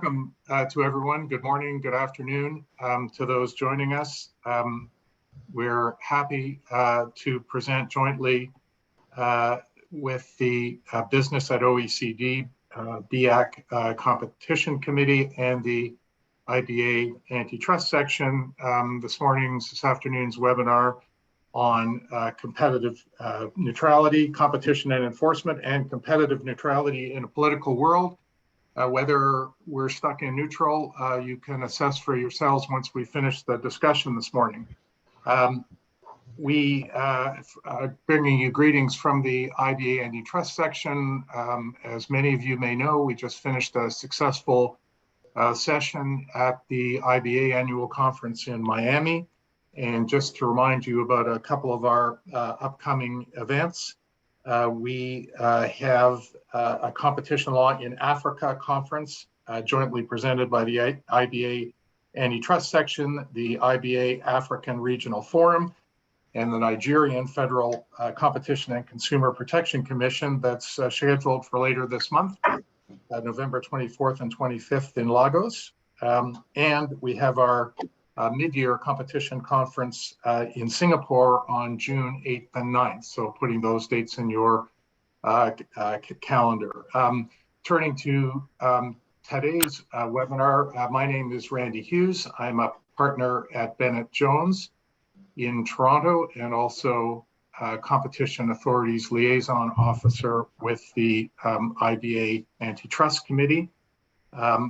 welcome to everyone. Good morning, good afternoon to those joining us. We're happy to present jointly with the Business at OECD BIAC Competition Committee and the IBA Antitrust Section this afternoon's webinar on competitive neutrality, competition and enforcement, and competitive neutrality in a political world. Whether we're stuck in neutral, you can assess for yourselves once we finish the discussion this morning. We are bringing you greetings from the IBA Antitrust Section. As many of you may know, we just finished a successful session at the IBA Annual Conference in Miami. And just to remind you about a couple of our upcoming events, we have a competition law in Africa conference jointly presented by the IBA Antitrust Section, the IBA African Regional Forum, and the Nigerian Federal Competition and Consumer Protection Commission that's scheduled for later this month, November 24th and 25th in Lagos. And we have our mid-year competition conference in Singapore on June 8th and 9th. So putting those dates in your calendar. Turning to today's webinar, my name is Randy Hughes. I'm a partner at Bennett Jones in Toronto and also Competition Authorities Liaison Officer with the IBA Antitrust Committee.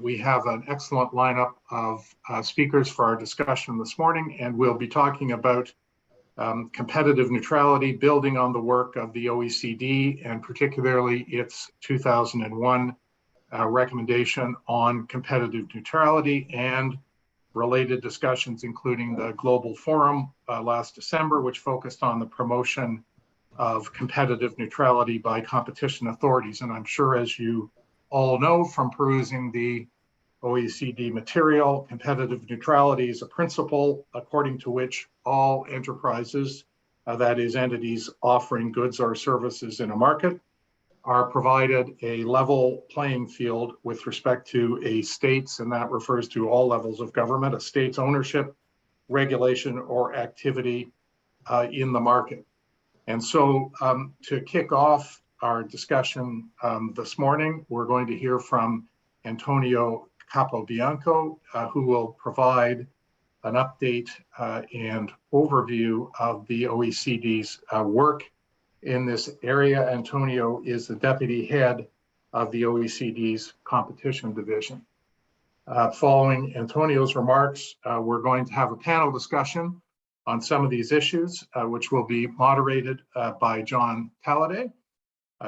We have an excellent lineup of speakers for our discussion this morning, and we'll be talking about competitive neutrality, building on the work of the OECD and particularly its 2001 recommendation on competitive neutrality and related discussions, including the Global Forum last December, which focused on the promotion of competitive neutrality by competition authorities. And I'm sure, as you all know from perusing the OECD material, competitive neutrality is a principle according to which all enterprises, that is entities offering goods or services in a market, are provided a level playing field with respect to a state's, and that refers to all levels of government, a state's ownership, regulation, or activity in the market. And so to kick off our discussion this morning, we're going to hear from Antonio Capobianco, who will provide an update and overview of the OECD's work in this area. Antonio is the deputy head of the OECD's competition division. Following Antonio's remarks, we're going to have a panel discussion on some of these issues, which will be moderated by John Talladay.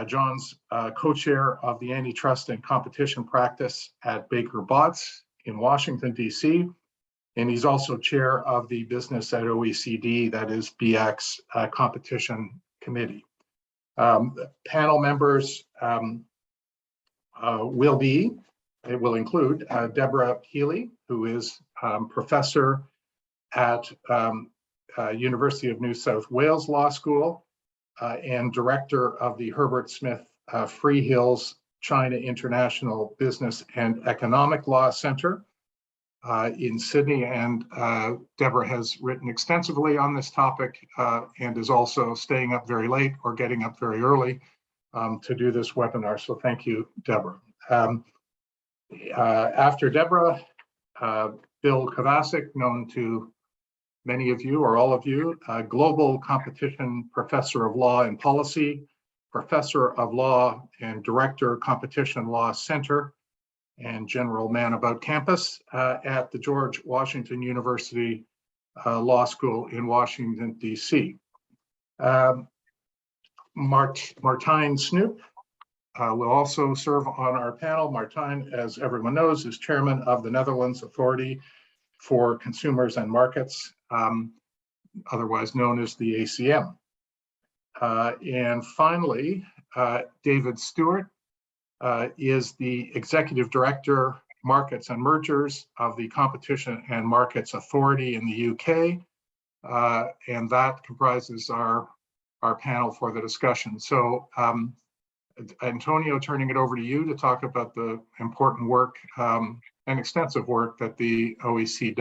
John's co-chair of the Antitrust and Competition Practice at Baker Botts in Washington, D.C., and he's also chair of the Business at OECD, that is BIAC's Competition Committee. Panel members will include Deborah Healy, who is professor at University of New South Wales Law School, and director of the Herbert Smith Freehills China International Business and Economic Law Center in Sydney. And Deborah has written extensively on this topic and is also staying up very late or getting up very early to do this webinar. So thank you, Deborah. After Deborah, Bill Kovacic, known to many of you or all of you, Global Competition Professor of Law and Policy, Professor of Law and Director, Competition Law Center, and General Man About Campus at the George Washington University Law School in Washington, D.C. Martijn Snoep will also serve on our panel. Martijn, as everyone knows, is chairman of the Netherlands Authority for Consumers and Markets, otherwise known as the ACM. And finally, David Stewart is the Executive Director, Markets and Mergers of the Competition and Markets Authority in the UK, and that comprises our panel for the discussion. So Antonio, turning it over to you to talk about the important work and extensive work that the OECD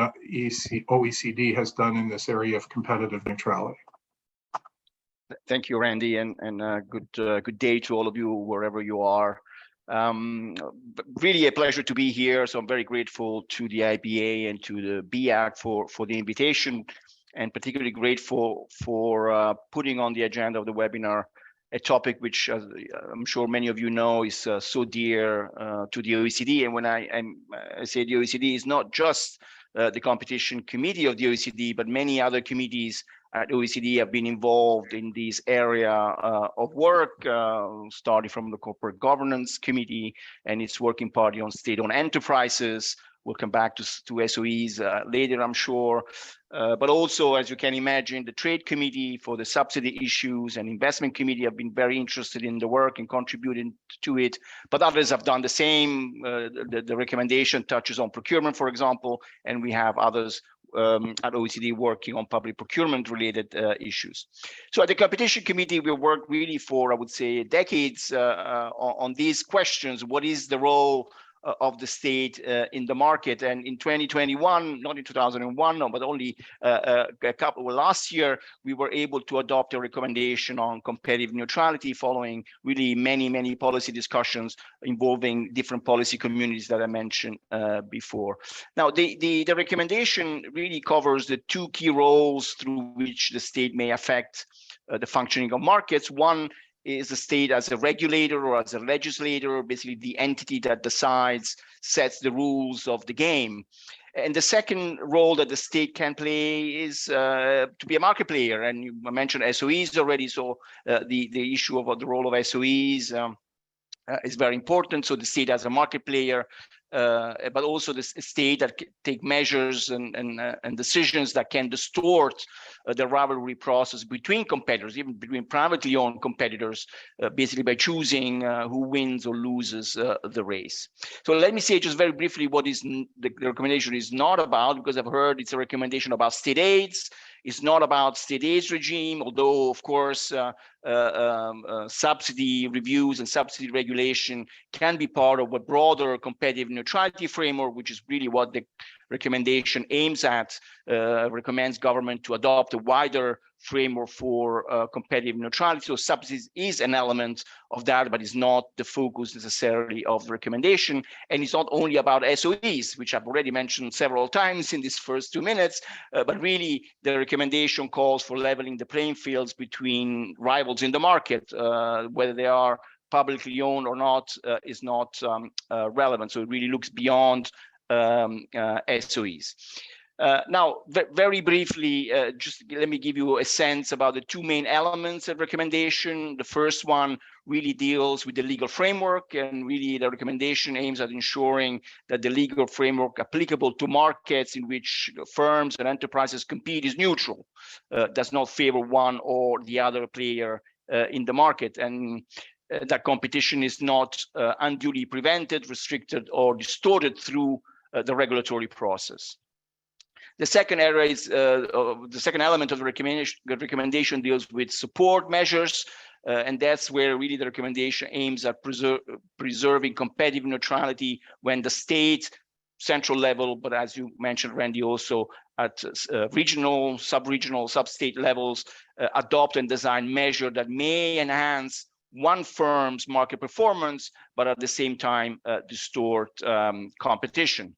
has done in this area of competitive neutrality. Thank you, Randy, and good day to all of you wherever you are. Really a pleasure to be here. So I'm very grateful to the IBA and to the BIAC for the invitation, and particularly grateful for putting on the agenda of the webinar a topic which I'm sure many of you know is so dear to the OECD. And when I say the OECD, is not just the competition committee of the OECD, but many other committees at OECD have been involved in this area of work, starting from the Corporate Governance Committee and its working party on state-owned enterprises. We'll come back to SOEs later, I'm sure. But also, as you can imagine, the Trade Committee for the subsidy issues and Investment Committee have been very interested in the work and contributing to it. But others have done the same. The recommendation touches on procurement, for example, and we have others at OECD working on public procurement related issues. So at the Competition Committee, we worked really for, I would say, decades on these questions. What is the role of the state in the market? And in 2021, not in 2001, no, but only last year, we were able to adopt a recommendation on competitive neutrality following really many policy discussions involving different policy communities that I mentioned before. Now, the recommendation really covers the two key roles through which the state may affect the functioning of markets. One is the state as a regulator or as a legislator, basically the entity that decides, sets the rules of the game. And the second role that the state can play is to be a market player. And you mentioned SOEs already, so the issue of the role of SOEs is very important. So the state as a market player, but also the state that take measures and decisions that can distort the rivalry process between competitors, even between privately owned competitors, basically by choosing who wins or loses the race. So let me say just very briefly what is the recommendation is not about, because I've heard it's a recommendation about state aids. It's not about state aids regime, although of course subsidy reviews and subsidy regulation can be part of a broader competitive neutrality framework, which is really what the recommendation aims at, recommends government to adopt a wider framework for competitive neutrality. So subsidies is an element of that, but it's not the focus necessarily of the recommendation. And it's not only about SOEs, which I've already mentioned several times in these first 2 minutes, but really the recommendation calls for leveling the playing fields between rivals in the market, whether they are publicly owned or not is not relevant. So it really looks beyond SOEs. Now, very briefly, just let me give you a sense about the two main elements of recommendation. The first one really deals with the legal framework, and really the recommendation aims at ensuring that the legal framework applicable to markets in which firms and enterprises compete is neutral, does not favor one or the other player in the market, and that competition is not unduly prevented, restricted, or distorted through the regulatory process. The second area is the second element of the recommendation deals with support measures, and that's where really the recommendation aims at preserving competitive neutrality when the state, central level, but as you mentioned, Randy, also at regional, sub-regional, sub-state levels, adopt and design measures that may enhance one firm's market performance, but at the same time distort competition.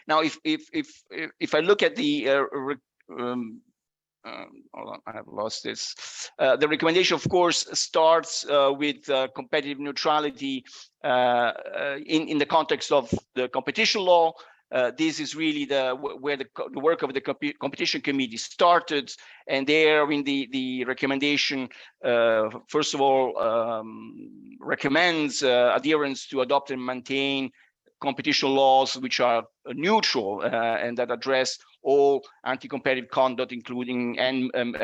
Now, if I look at the hold on, I have lost this. The recommendation, of course, starts with competitive neutrality in the context of the competition law. This is really where the work of the competition committee started, and there in the recommendation, first of all, recommends adherence to adopt and maintain competition laws which are neutral and that address all anti-competitive conduct, including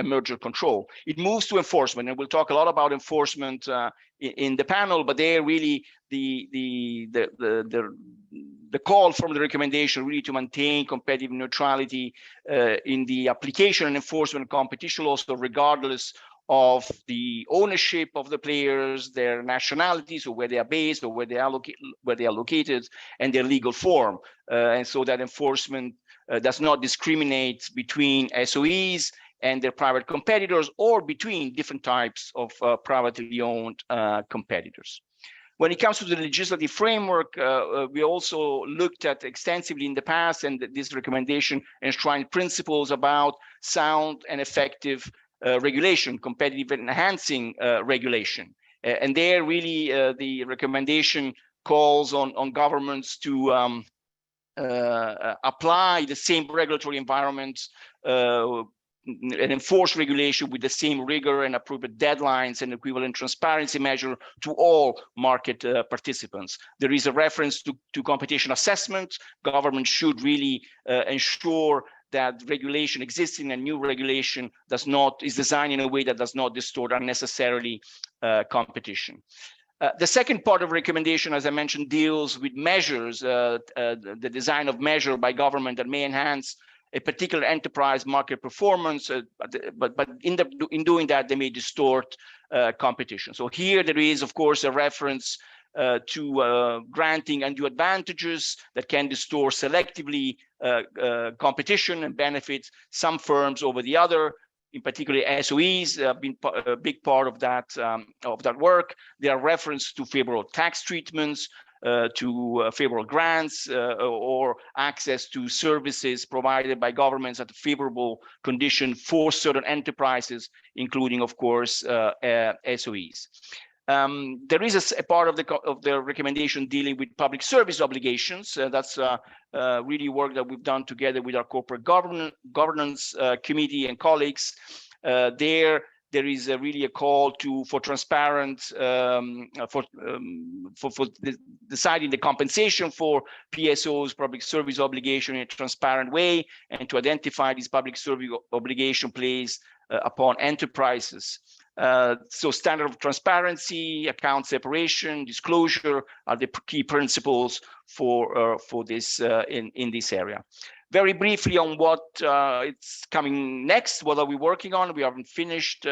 merger control. It moves to enforcement, and we'll talk a lot about enforcement in the panel. But there, really, the call from the recommendation really to maintain competitive neutrality in the application and enforcement of competition laws, so regardless of the ownership of the players, their nationalities, or where they are based, or where they are located, and their legal form. And so that enforcement does not discriminate between SOEs and their private competitors, or between different types of privately owned competitors. When it comes to the legislative framework, we also looked at extensively in the past, and this recommendation enshrined principles about sound and effective regulation, competitive and enhancing regulation. And there really the recommendation calls on governments to apply the same regulatory environment and enforce regulation with the same rigor and appropriate deadlines and equivalent transparency measure to all market participants. There is a reference to competition assessment. Government should really ensure that regulation existing and new regulation is designed in a way that does not distort unnecessarily competition. The second part of recommendation, as I mentioned, deals with measures, the design of measure by government that may enhance a particular enterprise market performance, but in doing that, they may distort competition. So here there is, of course, a reference to granting undue advantages that can distort selectively competition and benefit some firms over the other. In particular, SOEs have been a big part of that work. There are references to favorable tax treatments, to favorable grants, or access to services provided by governments at a favorable condition for certain enterprises, including, of course, SOEs. There is a part of the recommendation dealing with public service obligations. That's really work that we've done together with our corporate governance committee and colleagues. There is really a call for transparent for deciding the compensation for PSOs, public service obligation, in a transparent way, and to identify these public service obligation placed upon enterprises. So standard of transparency, account separation, disclosure are the key principles for this in this area. Very briefly on what it's coming next, what are we working on? We haven't finished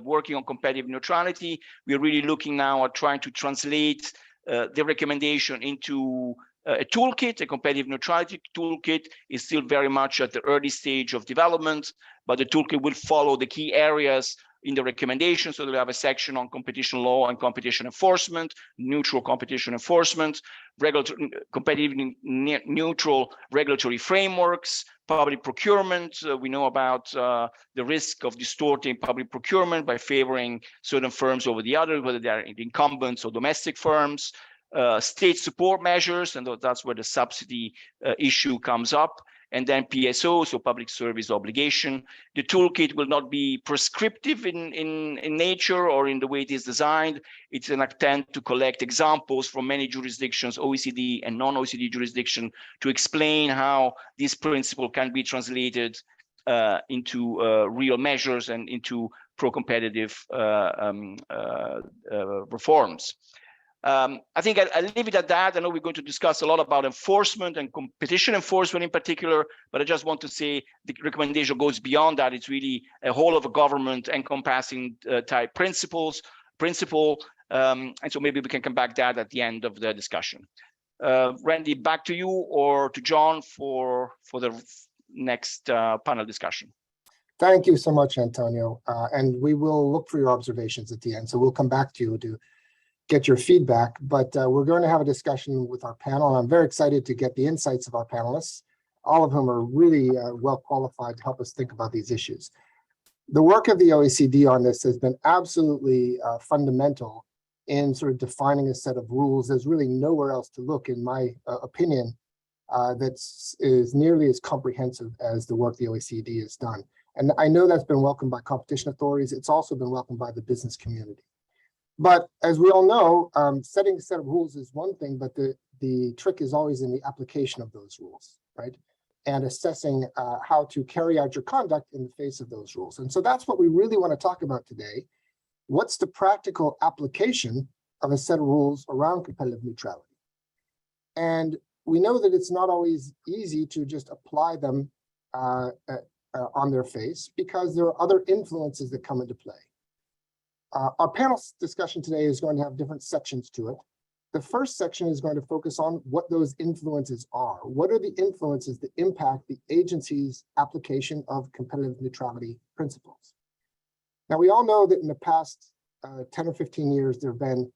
working on competitive neutrality. We're really looking now at trying to translate the recommendation into a toolkit. A competitive neutrality toolkit is still very much at the early stage of development, but the toolkit will follow the key areas in the recommendation. So we'll have a section on competition law and competition enforcement, neutral competition enforcement, competitive neutral regulatory frameworks, public procurement. We know about the risk of distorting public procurement by favoring certain firms over the others, whether they're incumbents or domestic firms. State support measures, and that's where the subsidy issue comes up. And then PSO, so public service obligation. The toolkit will not be prescriptive in nature or in the way it is designed. It's an attempt to collect examples from many jurisdictions, OECD and non-OECD jurisdiction, to explain how this principle can be translated into real measures and into pro-competitive reforms. I think I'll leave it at that. I know we're going to discuss a lot about enforcement and competition enforcement in particular, but I just want to say the recommendation goes beyond that. It's really a whole of a government encompassing type principle, and so maybe we can come back to that at the end of the discussion. Randy, back to you or to John for the next panel discussion. Thank you so much, Antonio. And we will look for your observations at the end. So we'll come back to you to get your feedback, but we're going to have a discussion with our panel. And I'm very excited to get the insights of our panelists, all of whom are really well qualified to help us think about these issues. The work of the OECD on this has been absolutely fundamental in sort of defining a set of rules. There's really nowhere else to look, in my opinion, that is nearly as comprehensive as the work the OECD has done. And I know that's been welcomed by competition authorities. It's also been welcomed by the business community. But as we all know, setting a set of rules is one thing, but the trick is always in the application of those rules, right? And assessing how to carry out your conduct in the face of those rules. And so that's what we really want to talk about today. What's the practical application of a set of rules around competitive neutrality? And we know that it's not always easy to just apply them on their face, because there are other influences that come into play. Our panel discussion today is going to have different sections to it. The first section is going to focus on what those influences are. What are the influences that impact the agency's application of competitive neutrality principles? Now, we all know that in the past 10 or 15 years, there have been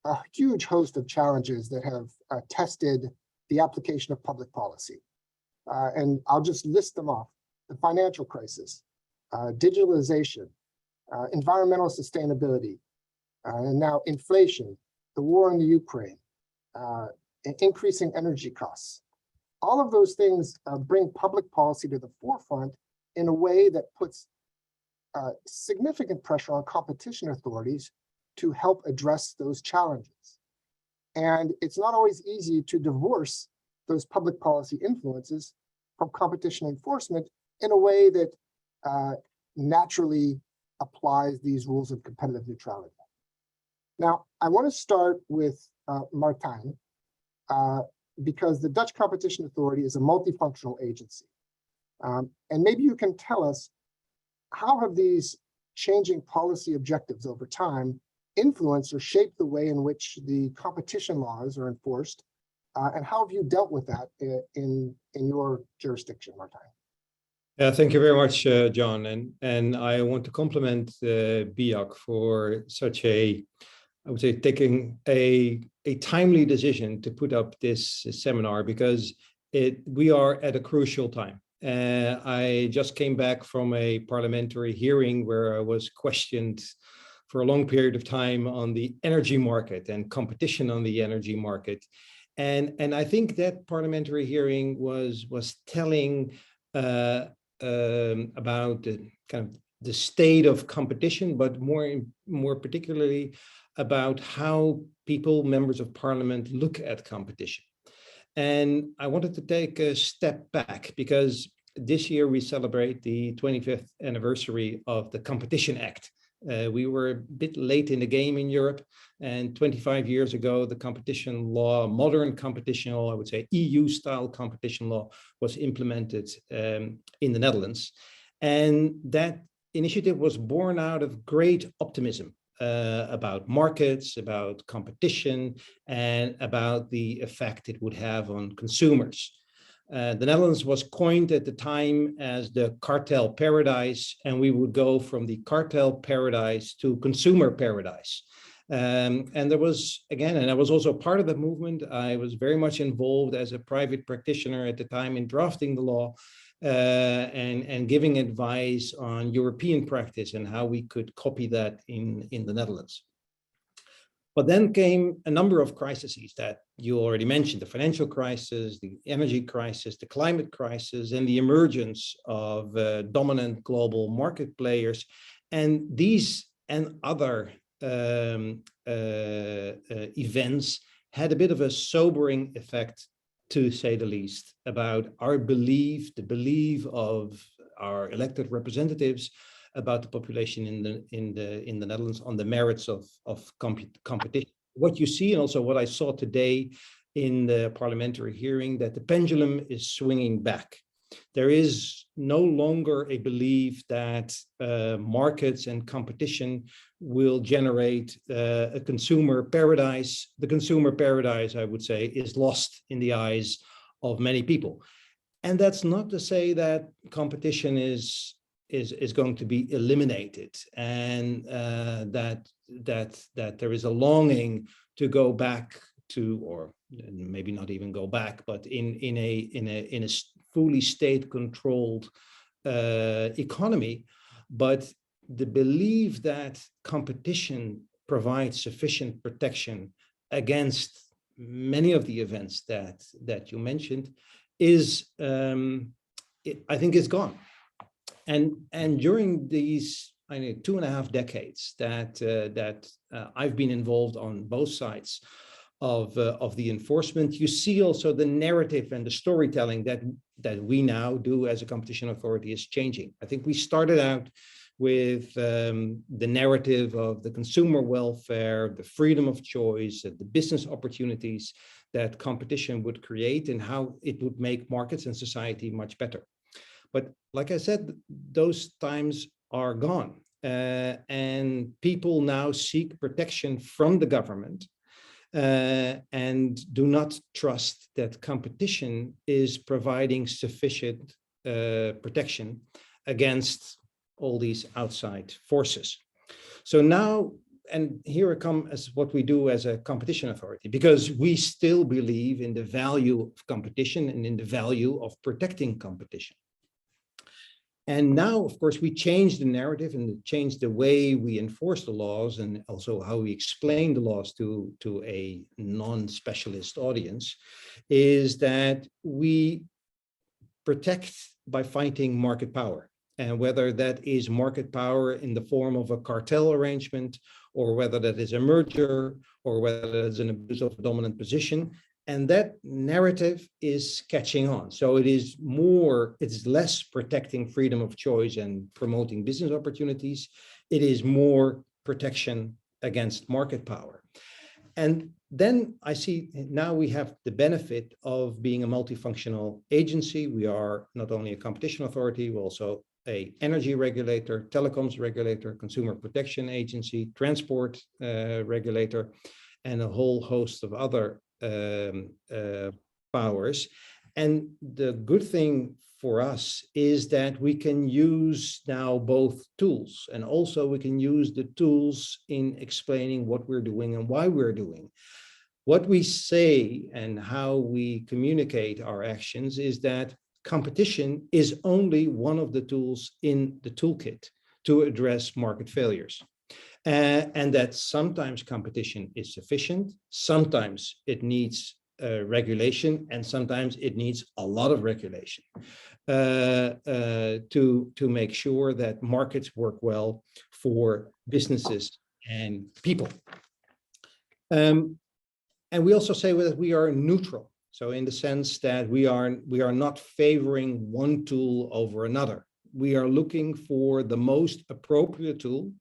a huge host of challenges that have tested the application of public policy. And I'll just list them off: the financial crisis, digitalization, environmental sustainability, and now inflation, the war in the Ukraine, increasing energy costs. All of those things bring public policy to the forefront in a way that puts significant pressure on competition authorities to help address those challenges. And it's not always easy to divorce those public policy influences from competition enforcement in a way that naturally applies these rules of competitive neutrality. Now, I want to start with Martijn, because the Dutch Competition Authority is a multifunctional agency. And maybe you can tell us, how have these changing policy objectives over time influenced or shaped the way in which the competition laws are enforced? And how have you dealt with that in your jurisdiction, Martijn? Thank you very much, John. And I want to compliment BIAC for such I would say, taking a timely decision to put up this seminar, because we are at a crucial time. I just came back from a parliamentary hearing where I was questioned for a long period of time on the energy market and competition on the energy market. And I think that parliamentary hearing was telling about the kind of the state of competition, but more particularly about how people, members of parliament, look at competition. And I wanted to take a step back, because this year we celebrate the 25th anniversary of the Competition Act. We were a bit late in the game in Europe, and 25 years ago, the competition law, modern competition law, I would say EU-style competition law, was implemented in the Netherlands. And that initiative was born out of great optimism about markets, about competition, and about the effect it would have on consumers. The Netherlands was coined at the time as the cartel paradise, and we would go from the cartel paradise to consumer paradise. And there was, again, and I was also part of the movement. I was very much involved as a private practitioner at the time in drafting the law and giving advice on European practice and how we could copy that in the Netherlands. But then came a number of crises that you already mentioned: the financial crisis, the energy crisis, the climate crisis, and the emergence of dominant global market players. And these and other events had a bit of a sobering effect, to say the least, about our belief, the belief of our elected representatives about the population in the Netherlands on the merits of competition. What you see, and also what I saw today in the parliamentary hearing, that the pendulum is swinging back. There is no longer a belief that markets and competition will generate a consumer paradise. The consumer paradise, I would say, is lost in the eyes of many people. And that's not to say that competition is going to be eliminated, and that there is a longing to go back to, or maybe not even go back, but in a fully state-controlled economy. But the belief that competition provides sufficient protection against many of the events that you mentioned is, I think, is gone. And during these 2.5 decades that I've been involved on both sides of the enforcement, you see also the narrative and the storytelling that we now do as a competition authority is changing. I think we started out with the narrative of the consumer welfare, the freedom of choice, the business opportunities that competition would create, and how it would make markets and society much better. But like I said, those times are gone. and people now seek protection from the government and do not trust that competition is providing sufficient protection against all these outside forces. So now, and here I come as what we do as a competition authority, because we still believe in the value of competition and in the value of protecting competition. And now, of course, we change the narrative and change the way we enforce the laws and also how we explain the laws to a non-specialist audience, is that we protect by fighting market power. And whether that is market power in the form of a cartel arrangement, or whether that is a merger, or whether it's an abuse of a dominant position. And that narrative is catching on. So it's less protecting freedom of choice and promoting business opportunities. It is more protection against market power. And then I see now we have the benefit of being a multifunctional agency. We are not only a competition authority, we're also an energy regulator, telecoms regulator, consumer protection agency, transport regulator, and a whole host of other powers. And the good thing for us is that we can use now both tools, and also we can use the tools in explaining what we're doing and why we're doing. What we say and how we communicate our actions is that competition is only one of the tools in the toolkit to address market failures. And that sometimes competition is sufficient, sometimes it needs regulation, and sometimes it needs a lot of regulation to make sure that markets work well for businesses and people. And we also say that we are neutral. So in the sense that we are not favoring one tool over another. We are looking for the most appropriate tool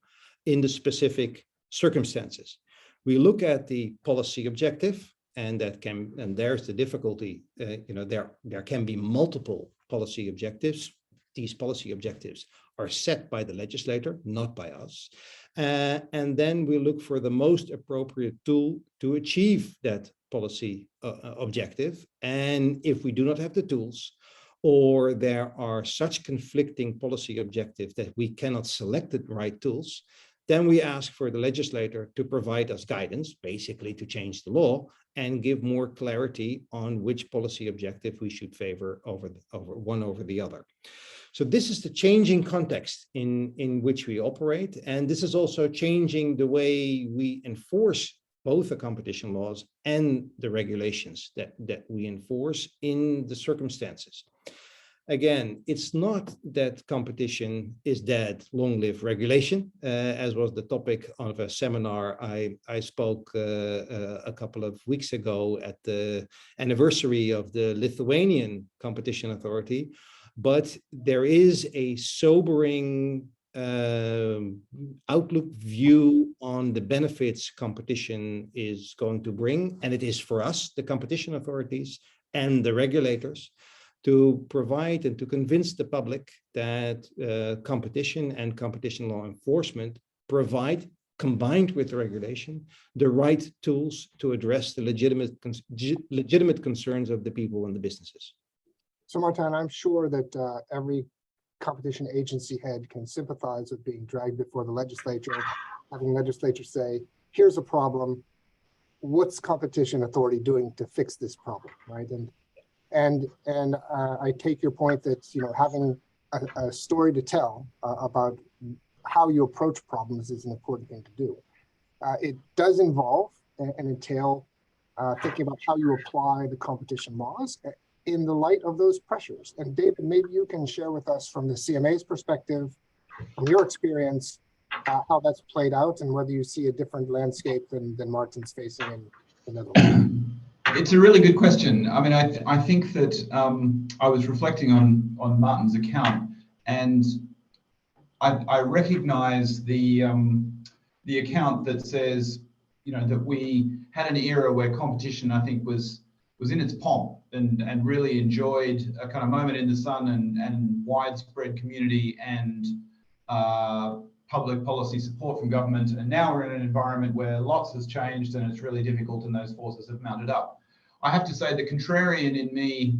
in the specific circumstances. We look at the policy objective, and there's the difficulty. There can be multiple policy objectives. These policy objectives are set by the legislator, not by us. And then we look for the most appropriate tool to achieve that policy objective. And if we do not have the tools, or there are such conflicting policy objectives that we cannot select the right tools, then we ask for the legislator to provide us guidance, basically to change the law and give more clarity on which policy objective we should favor over the other. So this is the changing context in which we operate. And this is also changing the way we enforce both the competition laws and the regulations that we enforce in the circumstances. Again, it's not that competition is dead, long live regulation, as was the topic of a seminar I spoke a couple of weeks ago at the anniversary of the Lithuanian Competition Authority. But there is a sobering outlook view on the benefits competition is going to bring. And it is for us, the competition authorities and the regulators, to provide and to convince the public that competition and competition law enforcement provide, combined with the regulation, the right tools to address the legitimate concerns of the people and the businesses. So Martin, I'm sure that every competition agency head can sympathize with being dragged before the legislature, having the legislature say, here's a problem, what's competition authority doing to fix this problem, right? And I take your point that, having a story to tell about how you approach problems is an important thing to do. It does involve and entail thinking about how you apply the competition laws in the light of those pressures. And David, maybe you can share with us from the CMA's perspective, from your experience, how that's played out and whether you see a different landscape than Martin's facing in the Netherlands. It's a really good question. I mean, I think that I was reflecting on Martin's account, and I recognize the account that says, that we had an era where competition, I think, was in its pomp and really enjoyed a kind of moment in the sun and widespread community and public policy support from government. And now we're in an environment where lots has changed and it's really difficult and those forces have mounted up. I have to say the contrarian in me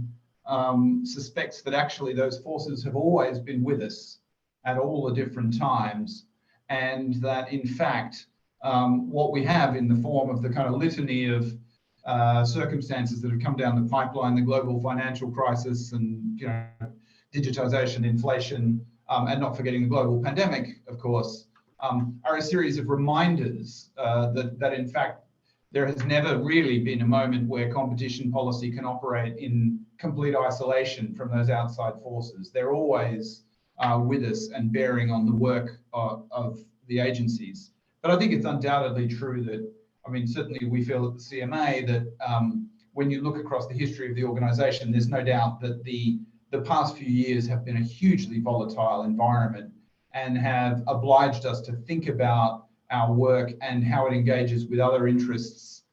suspects that actually those forces have always been with us at all the different times, and that in fact what we have in the form of the kind of litany of circumstances that have come down the pipeline, the global financial crisis and digitization, inflation, and not forgetting the global pandemic, of course, are a series of reminders that in fact there has never really been a moment where competition policy can operate in complete isolation from those outside forces. They're always with us and bearing on the work of the agencies. But I think it's undoubtedly true that, I mean, certainly we feel at the CMA that when you look across the history of the organisation, there's no doubt that the past few years have been a hugely volatile environment and have obliged us to think about our work and how it engages with other interests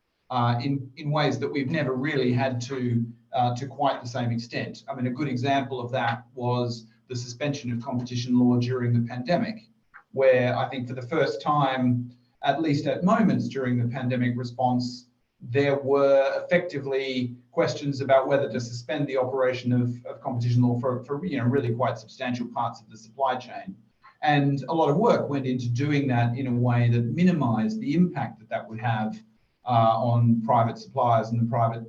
in ways that we've never really had to quite the same extent. I mean, a good example of that was the suspension of competition law during the pandemic, where I think for the first time, at least at moments during the pandemic response, there were effectively questions about whether to suspend the operation of competition law for really quite substantial parts of the supply chain. And a lot of work went into doing that in a way that minimized the impact that would have on private suppliers and the private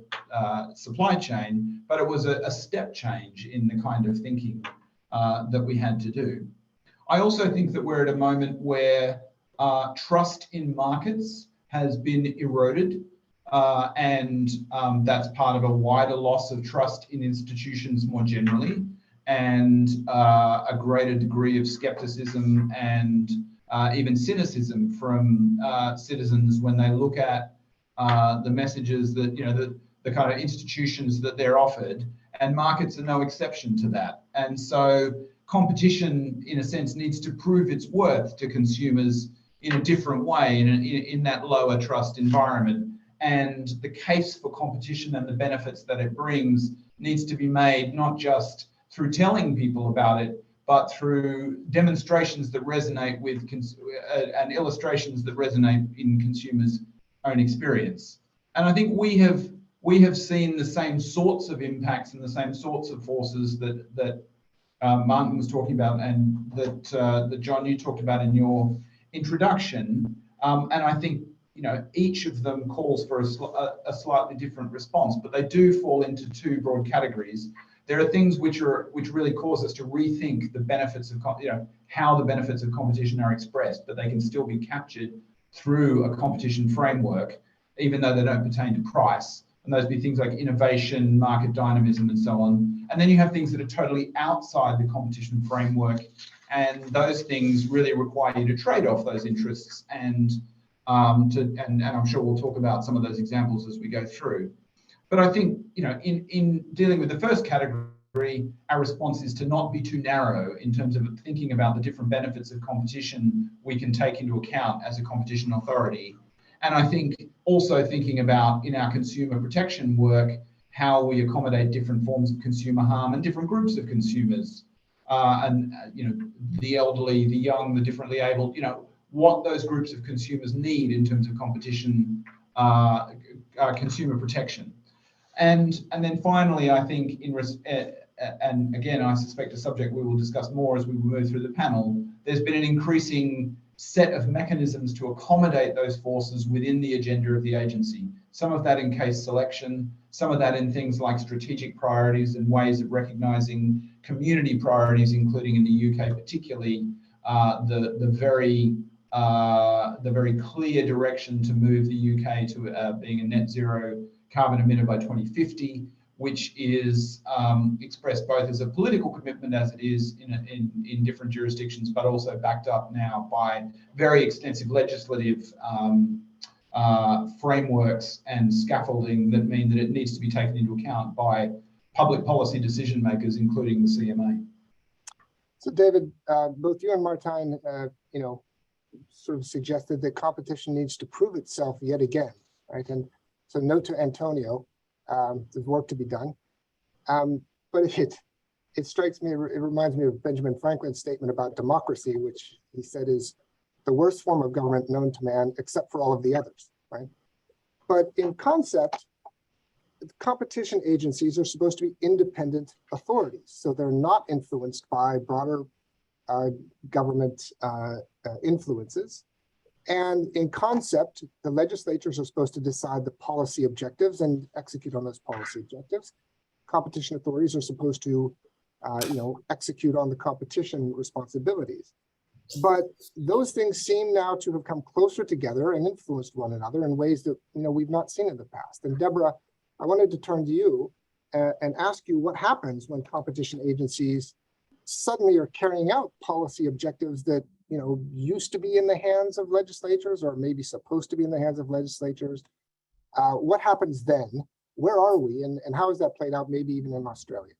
supply chain. But it was a step change in the kind of thinking that we had to do. I also think that we're at a moment where trust in markets has been eroded, and that's part of a wider loss of trust in institutions more generally, and a greater degree of skepticism and even cynicism from citizens when they look at the messages that, the kind of institutions that they're offered, and markets are no exception to that. And so competition, in a sense, needs to prove its worth to consumers in a different way in that lower trust environment. And the case for competition and the benefits that it brings needs to be made not just through telling people about it, but through demonstrations that resonate with and illustrations that resonate in consumers' own experience. And I think we have seen the same sorts of impacts and the same sorts of forces that Martin was talking about, and that John, you talked about in your introduction. And I think each of them calls for a slightly different response, but they do fall into two broad categories. There are things which really cause us to rethink the benefits of how the benefits of competition are expressed, but they can still be captured through a competition framework, even though they don't pertain to price. And those be things like innovation, market dynamism, and so on. And then you have things that are totally outside the competition framework, and those things really require you to trade off those interests. And I'm sure we'll talk about some of those examples as we go through. But I think, in dealing with the first category, our response is to not be too narrow in terms of thinking about the different benefits of competition we can take into account as a competition authority. And I think also thinking about, in our consumer protection work, how we accommodate different forms of consumer harm and different groups of consumers, the elderly, the young, the differently abled, what those groups of consumers need in terms of competition, consumer protection. And then finally, I think, and again, I suspect a subject we will discuss more as we move through the panel, there's been an increasing set of mechanisms to accommodate those forces within the agenda of the agency. Some of that in case selection, some of that in things like strategic priorities and ways of recognizing community priorities, including in the UK particularly, the very clear direction to move the UK to being a net zero carbon emitter by 2050, which is expressed both as a political commitment as it is in different jurisdictions, but also backed up now by very extensive legislative frameworks and scaffolding that mean that it needs to be taken into account by public policy decision makers, including the CMA. So David, both you and Martijn, sort of suggested that competition needs to prove itself yet again, right? And so note to Antonio, there's work to be done. But it strikes me, it reminds me of Benjamin Franklin's statement about democracy, which he said is the worst form of government known to man, except for all of the others, right? But in concept, competition agencies are supposed to be independent authorities. So they're not influenced by broader government influences. And in concept, the legislatures are supposed to decide the policy objectives and execute on those policy objectives. Competition authorities are supposed to, execute on the competition responsibilities. But those things seem now to have come closer together and influenced one another in ways that we've not seen in the past. And Deborah, I wanted to turn to you and ask you what happens when competition agencies suddenly are carrying out policy objectives that used to be in the hands of legislatures, or maybe supposed to be in the hands of legislatures. What happens then? Where are we, and how has that played out, maybe even in Australia?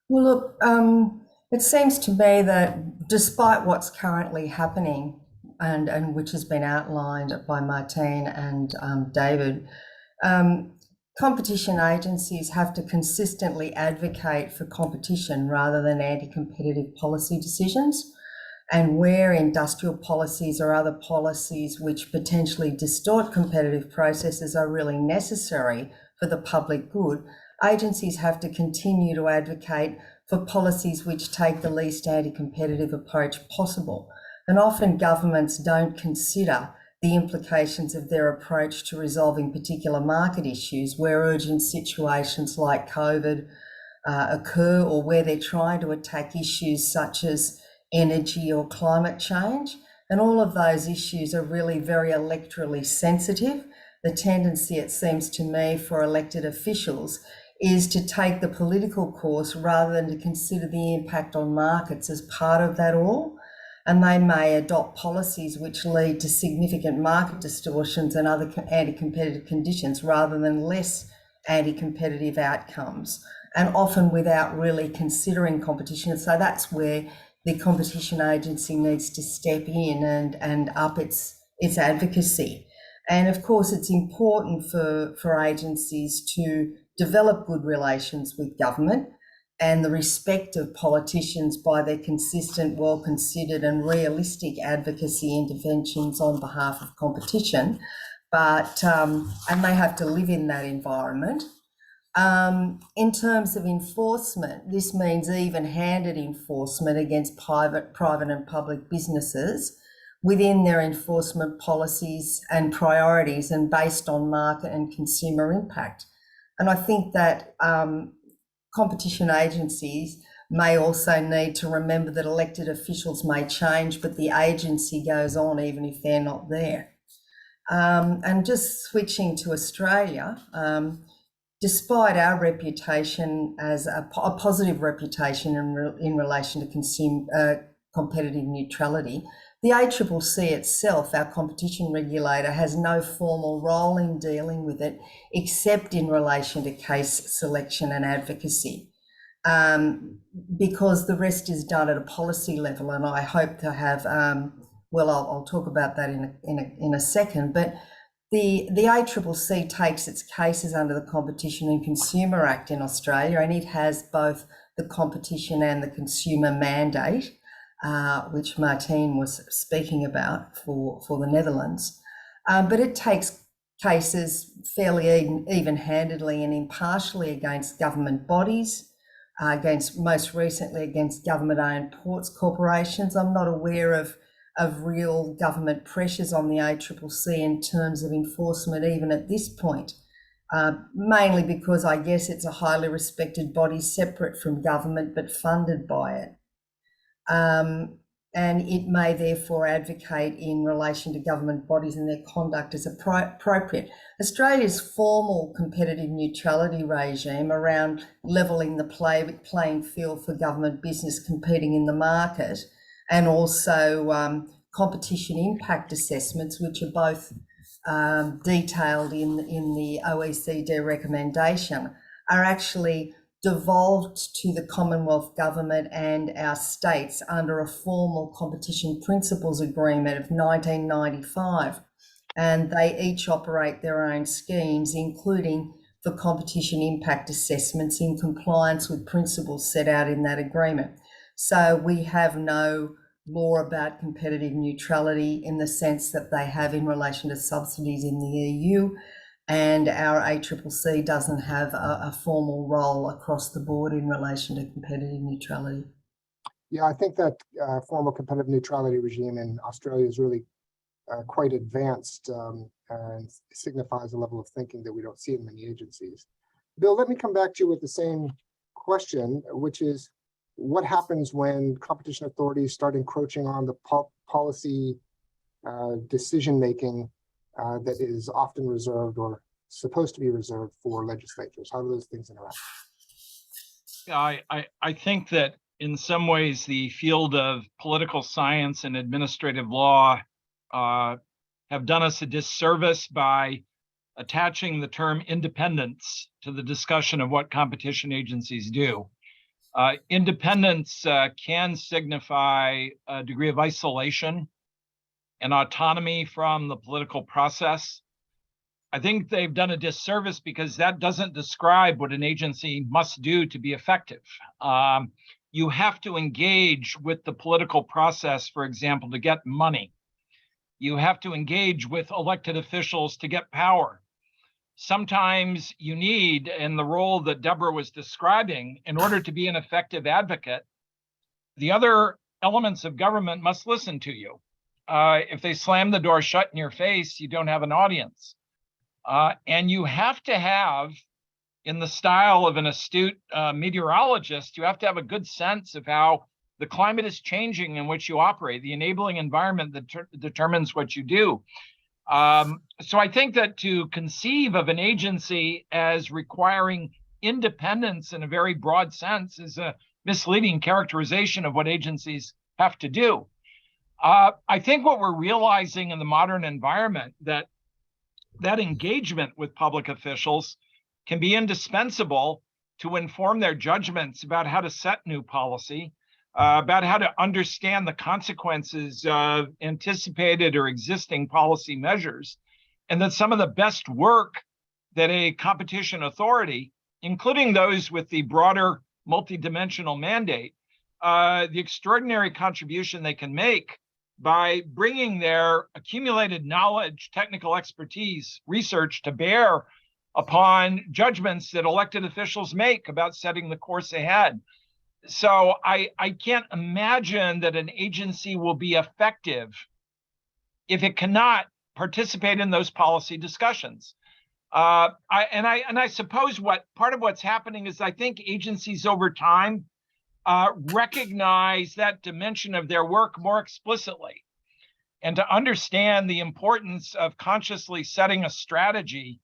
Well, look, it seems to me that despite what's currently happening, and which has been outlined by Martine and David, competition agencies have to consistently advocate for competition rather than anti-competitive policy decisions. And where industrial policies or other policies which potentially distort competitive processes are really necessary for the public good, agencies have to continue to advocate for policies which take the least anti-competitive approach possible. And often governments don't consider the implications of their approach to resolving particular market issues where urgent situations like COVID occur, or where they're trying to attack issues such as energy or climate change. And all of those issues are really very electorally sensitive. The tendency, it seems to me, for elected officials is to take the political course rather than to consider the impact on markets as part of that all. And they may adopt policies which lead to significant market distortions and other anti-competitive conditions rather than less anti-competitive outcomes, and often without really considering competition. So that's where the competition agency needs to step in and up its advocacy. And of course, it's important for agencies to develop good relations with government and the respect of politicians by their consistent, well-considered and realistic advocacy interventions on behalf of competition. But, and they have to live in that environment. In terms of enforcement, this means even-handed enforcement against private and public businesses within their enforcement policies and priorities and based on market and consumer impact. And I think that competition agencies may also need to remember that elected officials may change, but the agency goes on even if they're not there. And just switching to Australia, despite our reputation as a positive reputation in relation to competitive neutrality, the ACCC itself, our competition regulator, has no formal role in dealing with it except in relation to case selection and advocacy, because the rest is done at a policy level. And I hope to have, I'll talk about that in a second, but the ACCC takes its cases under the Competition and Consumer Act in Australia, and it has both the competition and the consumer mandate, which Martine was speaking about for the Netherlands. But it takes cases fairly even-handedly and impartially against government bodies, most recently against government-owned ports corporations. I'm not aware of real government pressures on the ACCC in terms of enforcement even at this point, mainly because I guess it's a highly respected body separate from government but funded by it. And it may therefore advocate in relation to government bodies and their conduct as appropriate. Australia's formal competitive neutrality regime around levelling the playing field for government business competing in the market, and also competition impact assessments, which are both detailed in the OECD recommendation, are actually devolved to the Commonwealth Government and our states under a formal competition principles agreement of 1995. And they each operate their own schemes, including for competition impact assessments in compliance with principles set out in that agreement. So we have no law about competitive neutrality in the sense that they have in relation to subsidies in the EU, and our ACCC doesn't have a formal role across the board in relation to competitive neutrality. Yeah, I think that formal competitive neutrality regime in Australia is really quite advanced and signifies a level of thinking that we don't see in many agencies. Bill, let me come back to you with the same question, which is what happens when competition authorities start encroaching on the policy decision-making that is often reserved or supposed to be reserved for legislatures? How do those things interact? Yeah, I think that in some ways the field of political science and administrative law have done us a disservice by attaching the term independence to the discussion of what competition agencies do. Independence can signify a degree of isolation and autonomy from the political process. I think they've done a disservice because that doesn't describe what an agency must do to be effective. You have to engage with the political process, for example, to get money. You have to engage with elected officials to get power. Sometimes you need, in the role that Deborah was describing, in order to be an effective advocate, the other elements of government must listen to you. If they slam the door shut in your face, you don't have an audience. And you have to have, in the style of an astute meteorologist, you have to have a good sense of how the climate is changing in which you operate, the enabling environment that determines what you do. So I think that to conceive of an agency as requiring independence in a very broad sense is a misleading characterization of what agencies have to do. I think what we're realizing in the modern environment, that engagement with public officials can be indispensable to inform their judgments about how to set new policy, about how to understand the consequences of anticipated or existing policy measures, and that some of the best work that a competition authority, including those with the broader multidimensional mandate, the extraordinary contribution they can make by bringing their accumulated knowledge, technical expertise, research to bear upon judgments that elected officials make about setting the course ahead. So I can't imagine that an agency will be effective if it cannot participate in those policy discussions. I suppose part of what's happening is I think agencies over time recognize that dimension of their work more explicitly, and to understand the importance of consciously setting a strategy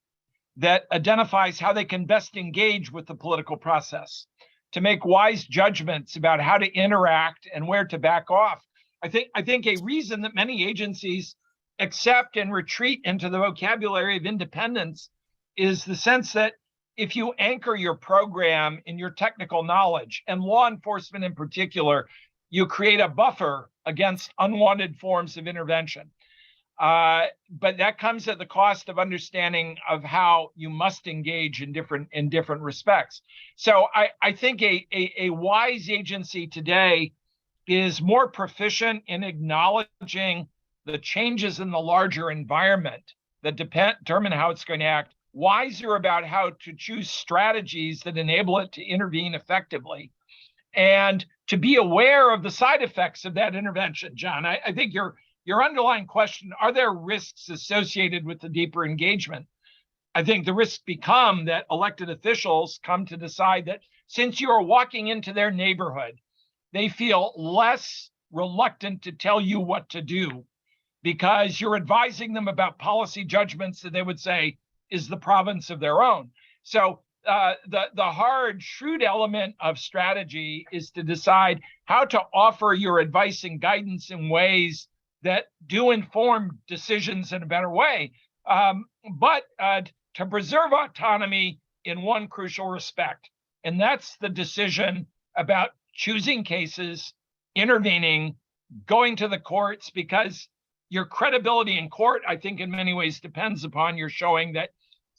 that identifies how they can best engage with the political process, to make wise judgments about how to interact and where to back off. I think a reason that many agencies accept and retreat into the vocabulary of independence is the sense that if you anchor your program in your technical knowledge, and law enforcement in particular, you create a buffer against unwanted forms of intervention. But that comes at the cost of understanding of how you must engage in different respects. So I think a wise agency today is more proficient in acknowledging the changes in the larger environment that determine how it's going to act, wiser about how to choose strategies that enable it to intervene effectively, and to be aware of the side effects of that intervention. John, I think your underlying question, are there risks associated with the deeper engagement? I think the risks become that elected officials come to decide that since you're walking into their neighborhood, they feel less reluctant to tell you what to do because you're advising them about policy judgments that they would say is the province of their own. So the hard, shrewd element of strategy is to decide how to offer your advice and guidance in ways that do inform decisions in a better way, but to preserve autonomy in one crucial respect. And that's the decision about choosing cases, intervening, going to the courts, because your credibility in court, I think in many ways depends upon your showing that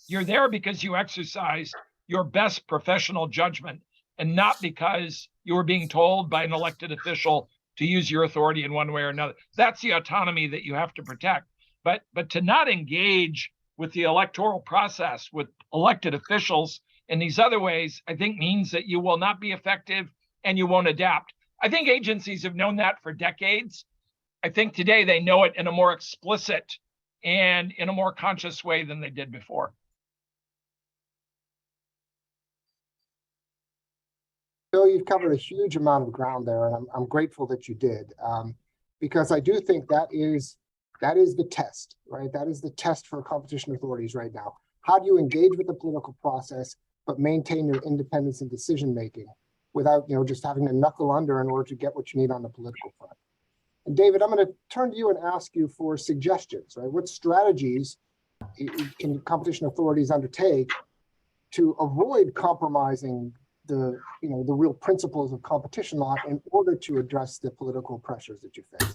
You're there because you exercised your best professional judgment and not because you were being told by an elected official to use your authority in one way or another. That's the autonomy that you have to protect. But to not engage with the electoral process, with elected officials in these other ways, I think means that you will not be effective and you won't adapt. I think agencies have known that for decades. I think today they know it in a more explicit and in a more conscious way than they did before. Bill, you've covered a huge amount of ground there, and I'm grateful that you did, because I do think that is the test, right? That is the test for competition authorities right now. How do you engage with the political process, but maintain your independence in decision-making without, just having to knuckle under in order to get what you need on the political front? And David, I'm going to turn to you and ask you for suggestions, right? What strategies can competition authorities undertake to avoid compromising the real principles of competition law in order to address the political pressures that you face?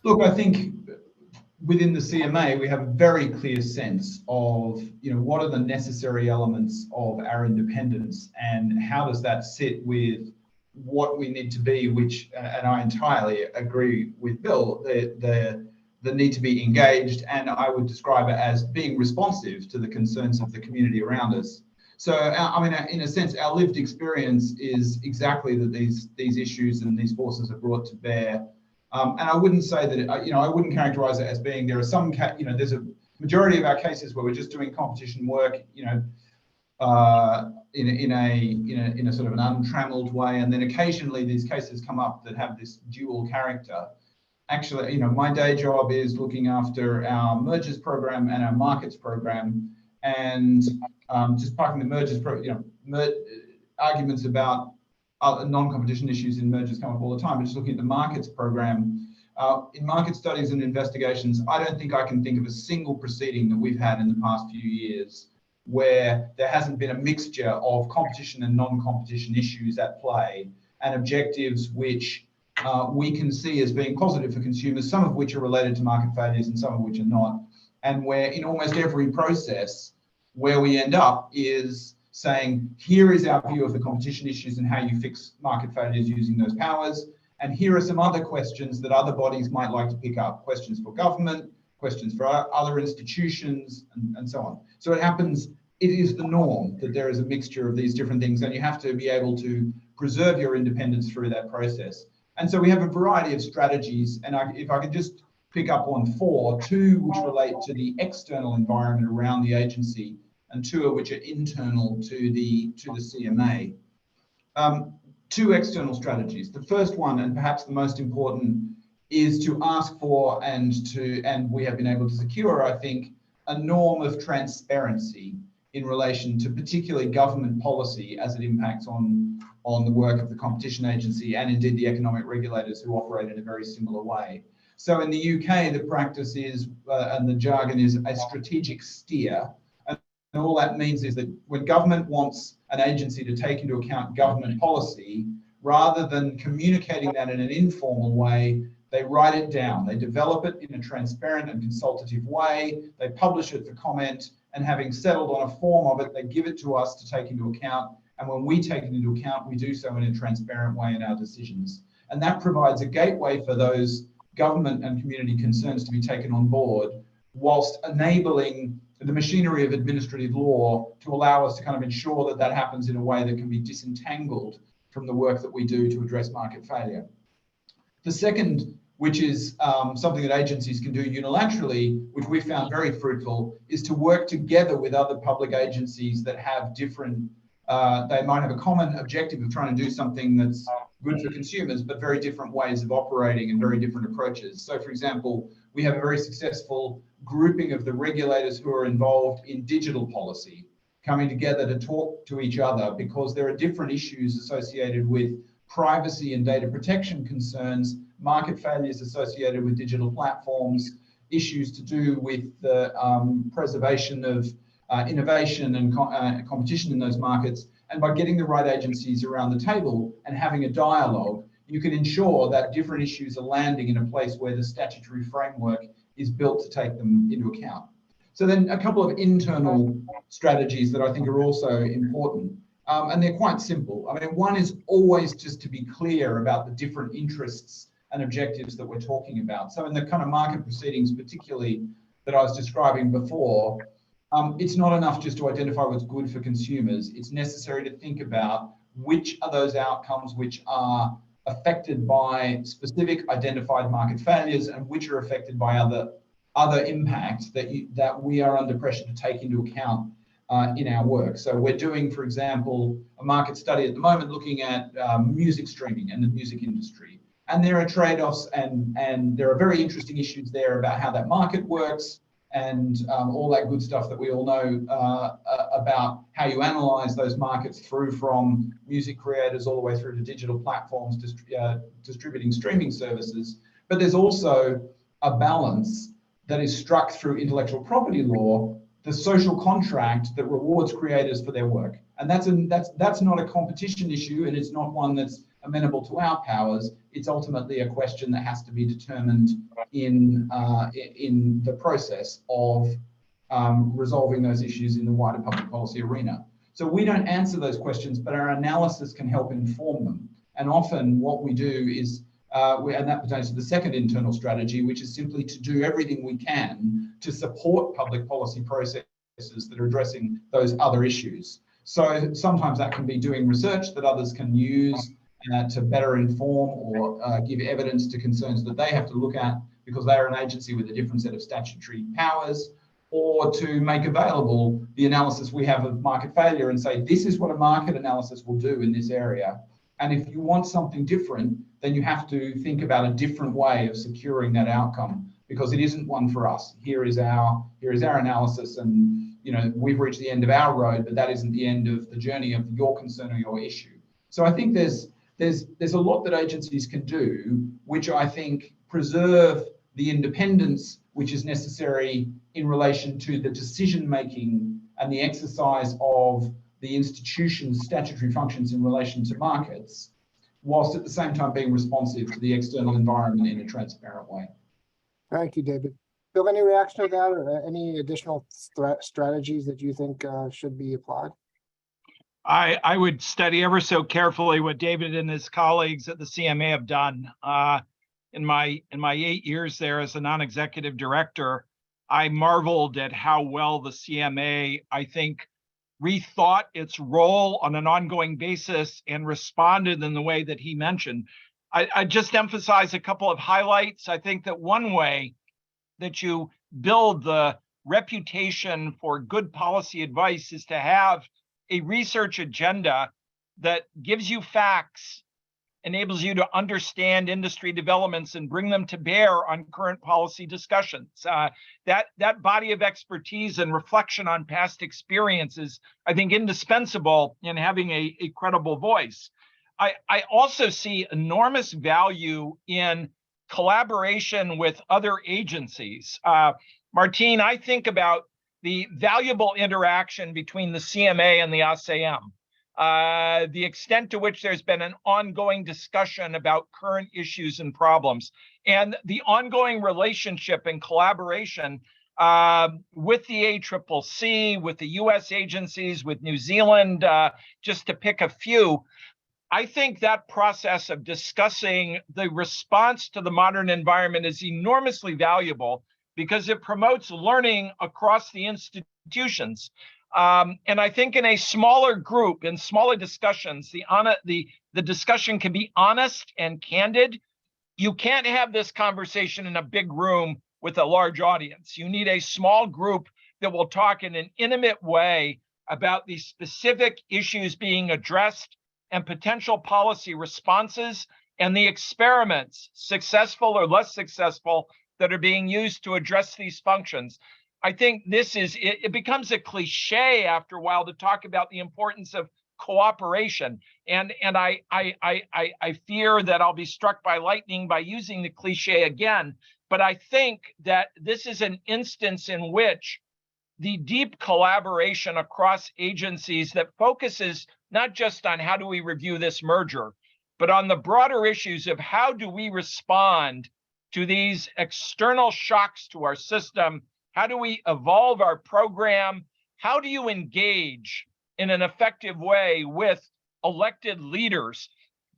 Look, I think within the CMA, we have a very clear sense of, what are the necessary elements of our independence and how does that sit with what we need to be, which, and I entirely agree with Bill, the need to be engaged, and I would describe it as being responsive to the concerns of the community around us. So, in a sense, our lived experience is exactly that these issues and these forces are brought to bear. And I wouldn't say that, I wouldn't characterize it as being, there are some, there's a majority of our cases where we're just doing competition work, in a sort of an untrammeled way. And then occasionally these cases come up that have this dual character. Actually, my day job is looking after our mergers program and our markets program. And just parking the mergers, arguments about non-competition issues in mergers come up all the time. But just looking at the markets program, in market studies and investigations, I don't think I can think of a single proceeding that we've had in the past few years where there hasn't been a mixture of competition and non-competition issues at play and objectives which we can see as being positive for consumers, some of which are related to market failures and some of which are not. And where in almost every process, where we end up is saying, here is our view of the competition issues and how you fix market failures using those powers. And here are some other questions that other bodies might like to pick up, questions for government, questions for other institutions, and so on. So it is the norm that there is a mixture of these different things, and you have to be able to preserve your independence through that process. And so we have a variety of strategies, and if I could just pick up on two which relate to the external environment around the agency, and two of which are internal to the CMA. Two external strategies. The first one, and perhaps the most important, is to ask for and we have been able to secure, I think, a norm of transparency in relation to particularly government policy as it impacts on the work of the competition agency and indeed the economic regulators who operate in a very similar way. So in the UK, the practice is, and the jargon is, a strategic steer. And all that means is that when government wants an agency to take into account government policy, rather than communicating that in an informal way, they write it down. They develop it in a transparent and consultative way. They publish it for comment, and having settled on a form of it, they give it to us to take into account. And when we take it into account, we do so in a transparent way in our decisions. And that provides a gateway for those government and community concerns to be taken on board, whilst enabling the machinery of administrative law to allow us to kind of ensure that that happens in a way that can be disentangled from the work that we do to address market failure. The second, which is something that agencies can do unilaterally, which we found very fruitful, is to work together with other public agencies that have different, they might have a common objective of trying to do something that's good for consumers, but very different ways of operating and very different approaches. So for example, we have a very successful grouping of the regulators who are involved in digital policy coming together to talk to each other, because there are different issues associated with privacy and data protection concerns, market failures associated with digital platforms, issues to do with the preservation of innovation and competition in those markets. And by getting the right agencies around the table and having a dialogue, you can ensure that different issues are landing in a place where the statutory framework is built to take them into account. So then a couple of internal strategies that I think are also important. And they're quite simple. I mean, one is always just to be clear about the different interests and objectives that we're talking about. So in the kind of market proceedings, particularly that I was describing before, it's not enough just to identify what's good for consumers. It's necessary to think about which are those outcomes which are affected by specific identified market failures and which are affected by other impacts that we are under pressure to take into account in our work. So we're doing, for example, a market study at the moment looking at music streaming and the music industry. And there are trade-offs and there are very interesting issues there about how that market works and all that good stuff that we all know about how you analyze those markets through from music creators all the way through to digital platforms distributing streaming services. But there's also a balance that is struck through intellectual property law, the social contract that rewards creators for their work. And that's not a competition issue, and it's not one that's amenable to our powers. It's ultimately a question that has to be determined in the process of resolving those issues in the wider public policy arena. So we don't answer those questions, but our analysis can help inform them. And often what we do is, and that pertains to the second internal strategy, which is simply to do everything we can to support public policy processes that are addressing those other issues. So sometimes that can be doing research that others can use to better inform or give evidence to concerns that they have to look at because they are an agency with a different set of statutory powers, or to make available the analysis we have of market failure and say, this is what a market analysis will do in this area. And if you want something different, then you have to think about a different way of securing that outcome, because it isn't one for us. Here is our analysis, and we've reached the end of our road, but that isn't the end of the journey of your concern or your issue. So I think there's a lot that agencies can do, which I think preserve the independence which is necessary in relation to the decision making and the exercise of the institution's statutory functions in relation to markets, whilst at the same time being responsive to the external environment in a transparent way. Thank you, David. Bill, any reaction to that, or any additional strategies that you think should be applied? I would study ever so carefully what David and his colleagues at the CMA have done. In my 8 years there as a non-executive director, I marveled at how well the CMA, I think, rethought its role on an ongoing basis and responded in the way that he mentioned. I just emphasize a couple of highlights. I think that one way that you build the reputation for good policy advice is to have a research agenda that gives you facts, enables you to understand industry developments and bring them to bear on current policy discussions. That body of expertise and reflection on past experiences, I think, indispensable in having a credible voice. I also see enormous value in collaboration with other agencies. Martine, I think about the valuable interaction between the CMA and the ASEM. The extent to which there's been an ongoing discussion about current issues and problems, and the ongoing relationship and collaboration with the ACCC, with the US agencies, with New Zealand, just to pick a few. I think that process of discussing the response to the modern environment is enormously valuable because it promotes learning across the institutions. And I think in a smaller group, in smaller discussions, the discussion can be honest and candid. You can't have this conversation in a big room with a large audience. You need a small group that will talk in an intimate way about the specific issues being addressed and potential policy responses and the experiments, successful or less successful, that are being used to address these functions. I think it becomes a cliche after a while to talk about the importance of cooperation. And I fear that I'll be struck by lightning by using the cliche again. But I think that this is an instance in which the deep collaboration across agencies that focuses not just on how do we review this merger, but on the broader issues of how do we respond to these external shocks to our system How do we evolve our program? How do you engage in an effective way with elected leaders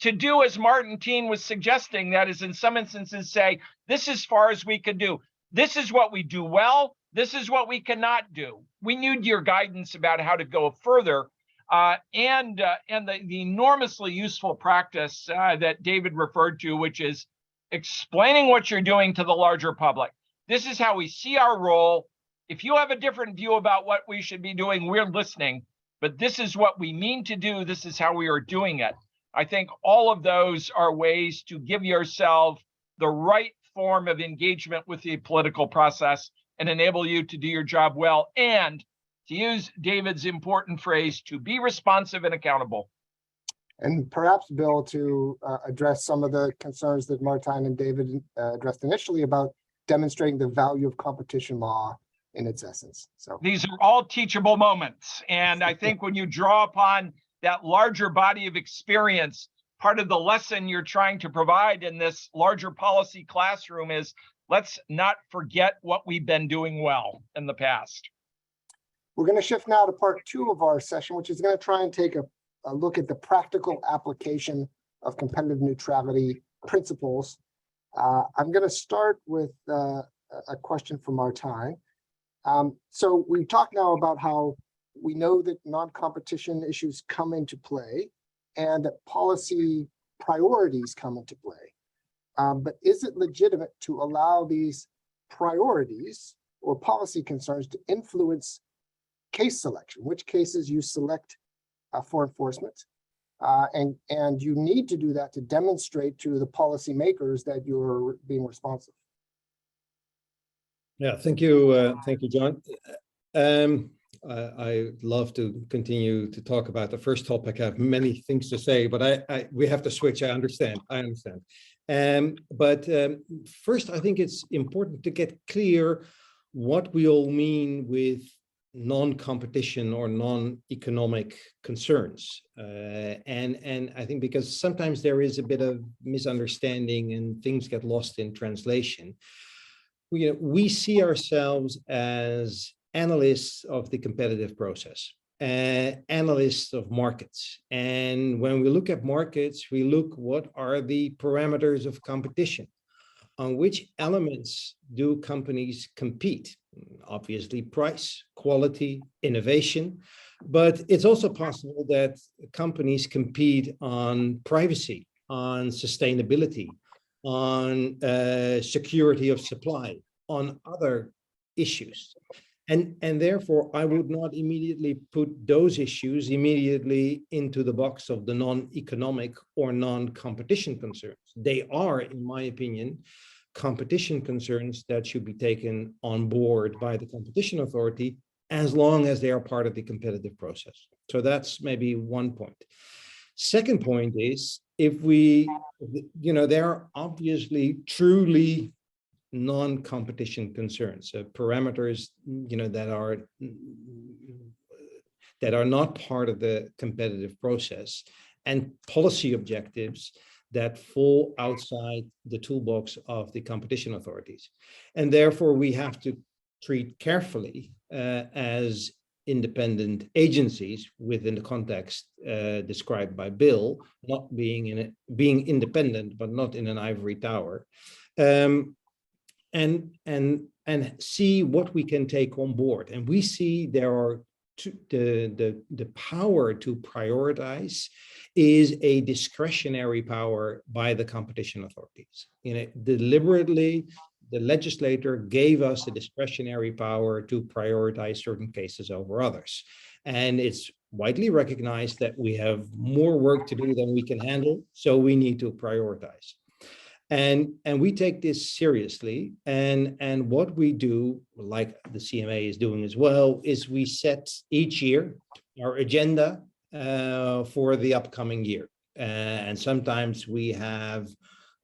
to do as Martin Teen was suggesting, that is in some instances say, this is as far as we can do. This is what we do well. This is what we cannot do. We need your guidance about how to go further. And the enormously useful practice that David referred to, which is explaining what you're doing to the larger public. This is how we see our role. If you have a different view about what we should be doing, we're listening, but this is what we mean to do. This is how we are doing it. I think all of those are ways to give yourself the right form of engagement with the political process and enable you to do your job well. And to use David's important phrase, to be responsive and accountable. And perhaps, Bill, to address some of the concerns that Martijn and David addressed initially about demonstrating the value of competition law in its essence. So these are all teachable moments. And I think when you draw upon that larger body of experience, part of the lesson you're trying to provide in this larger policy classroom is let's not forget what we've been doing well in the past. We're going to shift now to part 2 of our session, which is going to try and take a look at the practical application of competitive neutrality principles. I'm going to start with a question from Martijn. So we talked now about how we know that non-competition issues come into play and that policy priorities come into play. But is it legitimate to allow these priorities or policy concerns to influence case selection, which cases you select for enforcement? And you need to do that to demonstrate to the policymakers that you're being responsive. Yeah, thank you, John. I'd love to continue to talk about the first topic. I have many things to say, but we have to switch. I understand. But first, I think it's important to get clear what we all mean with non-competition or non-economic concerns. And I think because sometimes there is a bit of misunderstanding and things get lost in translation. We see ourselves as analysts of the competitive process, analysts of markets. And when we look at markets, we look what are the parameters of competition, on which elements do companies compete? Obviously, price, quality, innovation, but it's also possible that companies compete on privacy, on sustainability, on security of supply, on other issues. And therefore, I would not immediately put those issues immediately into the box of the non-economic or non-competition concerns. They are, in my opinion, competition concerns that should be taken on board by the competition authority as long as they are part of the competitive process. So that's maybe one point. Second point is, if we, there are obviously truly non-competition concerns, parameters, that are not part of the competitive process, and policy objectives that fall outside the toolbox of the competition authorities. And therefore, we have to treat carefully as independent agencies within the context described by Bill, not being independent, but not in an ivory tower, and see what we can take on board. And we see there are the power to prioritize is a discretionary power by the competition authorities. Deliberately, the legislator gave us a discretionary power to prioritize certain cases over others. And it's widely recognized that we have more work to do than we can handle, so we need to prioritize. And we take this seriously. And what we do, like the CMA is doing as well, is we set each year our agenda for the upcoming year. And sometimes we have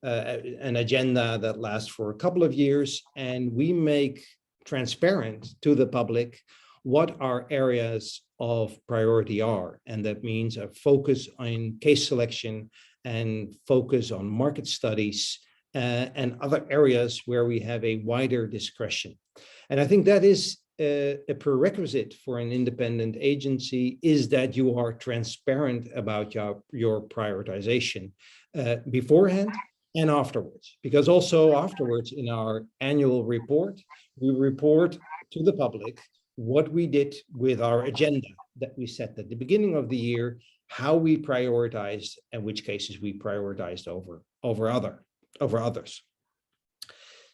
an agenda that lasts for a couple of years, and we make transparent to the public what our areas of priority are. And that means a focus on case selection and focus on market studies and other areas where we have a wider discretion. And I think that is a prerequisite for an independent agency, is that you are transparent about your prioritization beforehand and afterwards. Because also afterwards, in our annual report, we report to the public what we did with our agenda that we set at the beginning of the year, how we prioritized, and which cases we prioritized over others.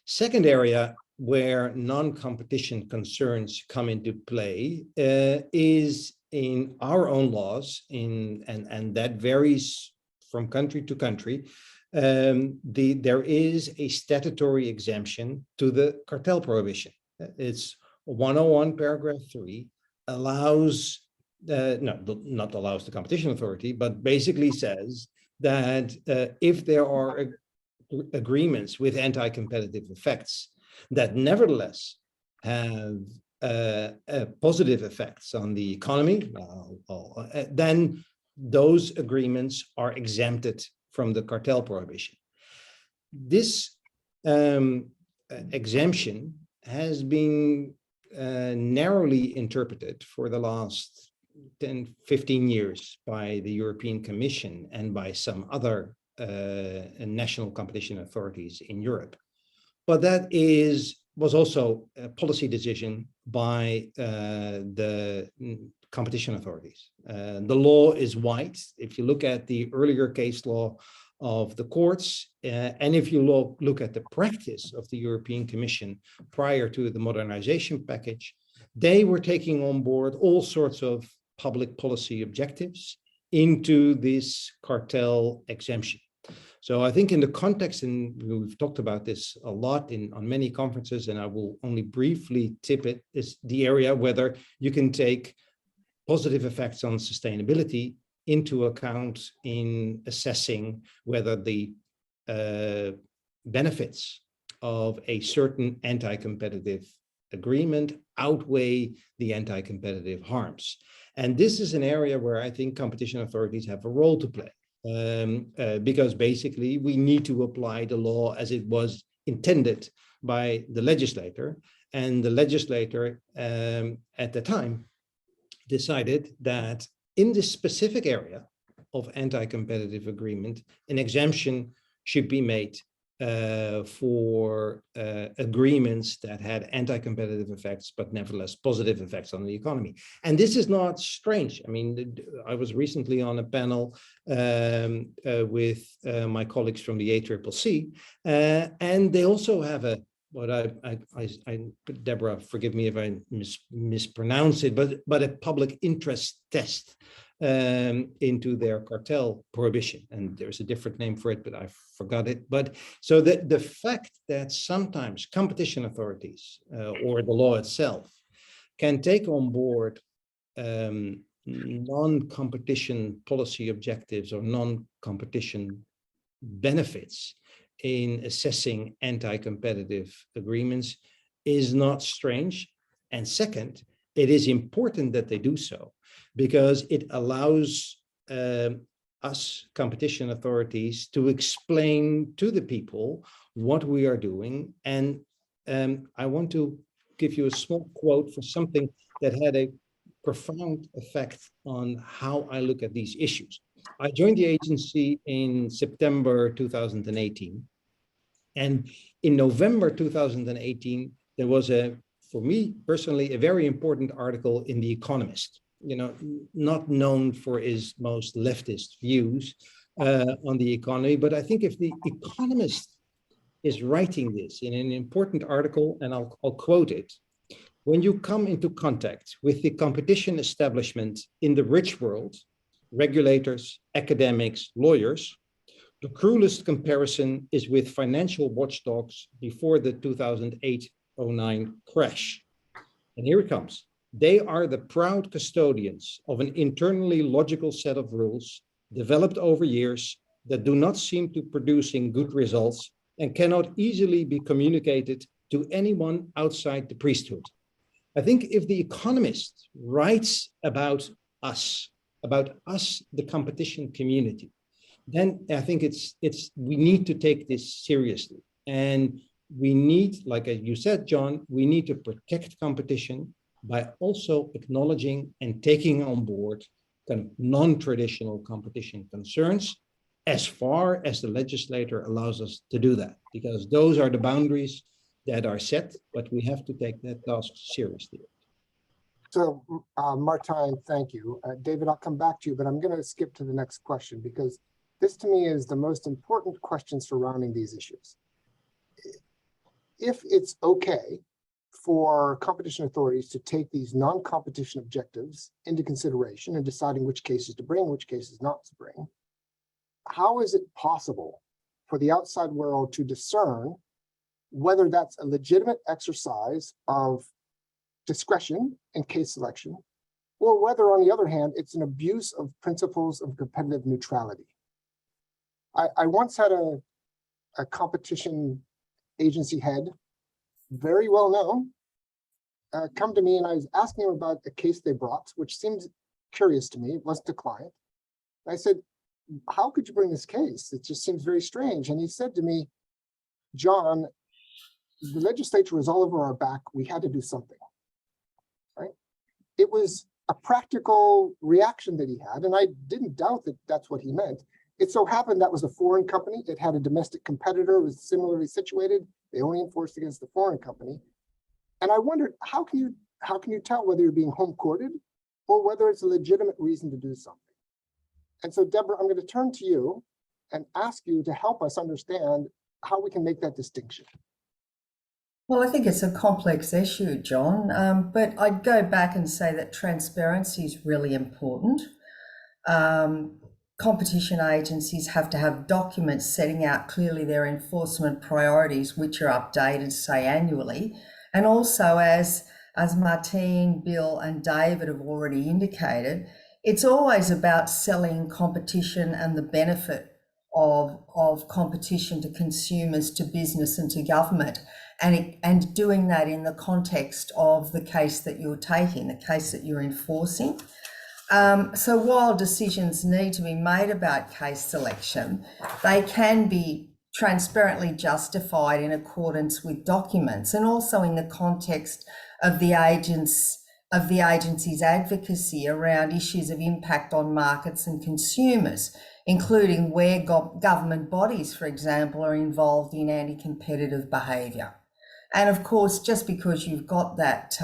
Second area where non-competition concerns come into play is in our own laws, and that varies from country to country. There is a statutory exemption to the cartel prohibition. It's 101 paragraph 3 allows, not allows the competition authority, but basically says that if there are agreements with anti-competitive effects that nevertheless have positive effects on the economy, then those agreements are exempted from the cartel prohibition. This exemption has been narrowly interpreted for the last 10, 15 years by the European Commission and by some other national competition authorities in Europe. But that was also a policy decision by the competition authorities. The law is wide. If you look at the earlier case law of the courts, and if you look at the practice of the European Commission prior to the modernization package, they were taking on board all sorts of public policy objectives into this cartel exemption. So I think in the context, and we've talked about this a lot on many conferences, and I will only briefly tip it, is the area whether you can take positive effects on sustainability into account in assessing whether the benefits of a certain anti-competitive agreement outweigh the anti-competitive harms. And this is an area where I think competition authorities have a role to play. Because basically we need to apply the law as it was intended by the legislator, and the legislator at the time decided that in this specific area of anti-competitive agreement, an exemption should be made for agreements that had anti-competitive effects, but nevertheless positive effects on the economy. And this is not strange. I mean, I was recently on a panel with my colleagues from the ACCC, and they also have Deborah, forgive me if I mispronounce it, but a public interest test into their cartel prohibition, and there's a different name for it, but I forgot it. But so the fact that sometimes competition authorities or the law itself can take on board non-competition policy objectives or non-competition benefits in assessing anti-competitive agreements is not strange. And second, it is important that they do so, because it allows us competition authorities to explain to the people what we are doing. And I want to give you a small quote for something that had a profound effect on how I look at these issues. I joined the agency in September 2018. And in November 2018, there was for me personally, a very important article in The Economist, not known for his most leftist views on the economy, but I think if The Economist is writing this in an important article, and I'll quote it: "When you come into contact with the competition establishment in the rich world, regulators, academics, lawyers, the cruelest comparison is with financial watchdogs before the 2008-09 crash." And here it comes. "They are the proud custodians of an internally logical set of rules developed over years that do not seem to producing good results and cannot easily be communicated to anyone outside the priesthood." I think if The Economist writes about us, the competition community, then I think we need to take this seriously. And we need, like you said, John, we need to protect competition by also acknowledging and taking on board kind of non-traditional competition concerns as far as the legislator allows us to do that, because those are the boundaries that are set, but we have to take that task seriously. So, Martijn, thank you. David, I'll come back to you, but I'm going to skip to the next question because this to me is the most important question surrounding these issues. If it's okay for competition authorities to take these non-competition objectives into consideration in deciding which cases to bring, which cases not to bring, how is it possible for the outside world to discern whether that's a legitimate exercise of discretion in case selection, or whether, on the other hand, it's an abuse of principles of competitive neutrality? I once had a competition agency head, very well known, come to me, and I was asking him about a case they brought, which seemed curious to me. It wasn't a client. I said, how could you bring this case? It just seems very strange. And he said to me, John, the legislature was all over our back. We had to do something, right? It was a practical reaction that he had, and I didn't doubt that that's what he meant. It so happened that was a foreign company. It had a domestic competitor who was similarly situated. They only enforced against the foreign company. And I wondered, how can you tell whether you're being home courted or whether it's a legitimate reason to do something? And so, Deborah, I'm going to turn to you and ask you to help us understand how we can make that distinction. Well, I think it's a complex issue, John, but I'd go back and say that transparency is really important. Competition agencies have to have documents setting out clearly their enforcement priorities, which are updated, say, annually. And also, as Martijn, Bill, and David have already indicated, it's always about selling competition and the benefit of competition to consumers, to business, and to government, and doing that in the context of the case that you're taking, the case that you're enforcing. So while decisions need to be made about case selection, they can be transparently justified in accordance with documents, and also in the context of the agency's advocacy around issues of impact on markets and consumers, including where government bodies, for example, are involved in anti-competitive behaviour. And of course, just because you've got that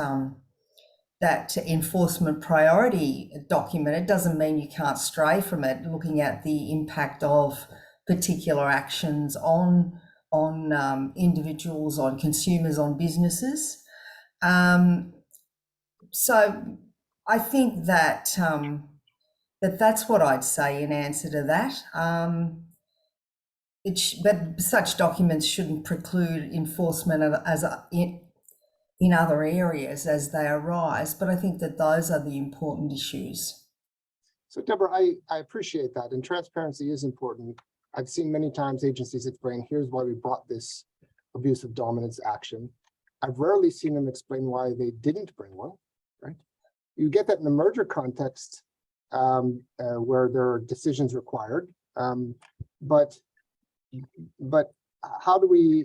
enforcement priority document, it doesn't mean you can't stray from it, looking at the impact of particular actions on individuals, on consumers, on businesses. So I think that that's what I'd say in answer to that. But such documents shouldn't preclude enforcement in other areas as they arise. But I think that those are the important issues. So, Deborah, I appreciate that, and transparency is important. I've seen many times agencies explain, here's why we brought this abuse of dominance action. I've rarely seen them explain why they didn't bring one, right? You get that in the merger context where there are decisions required, but how do we,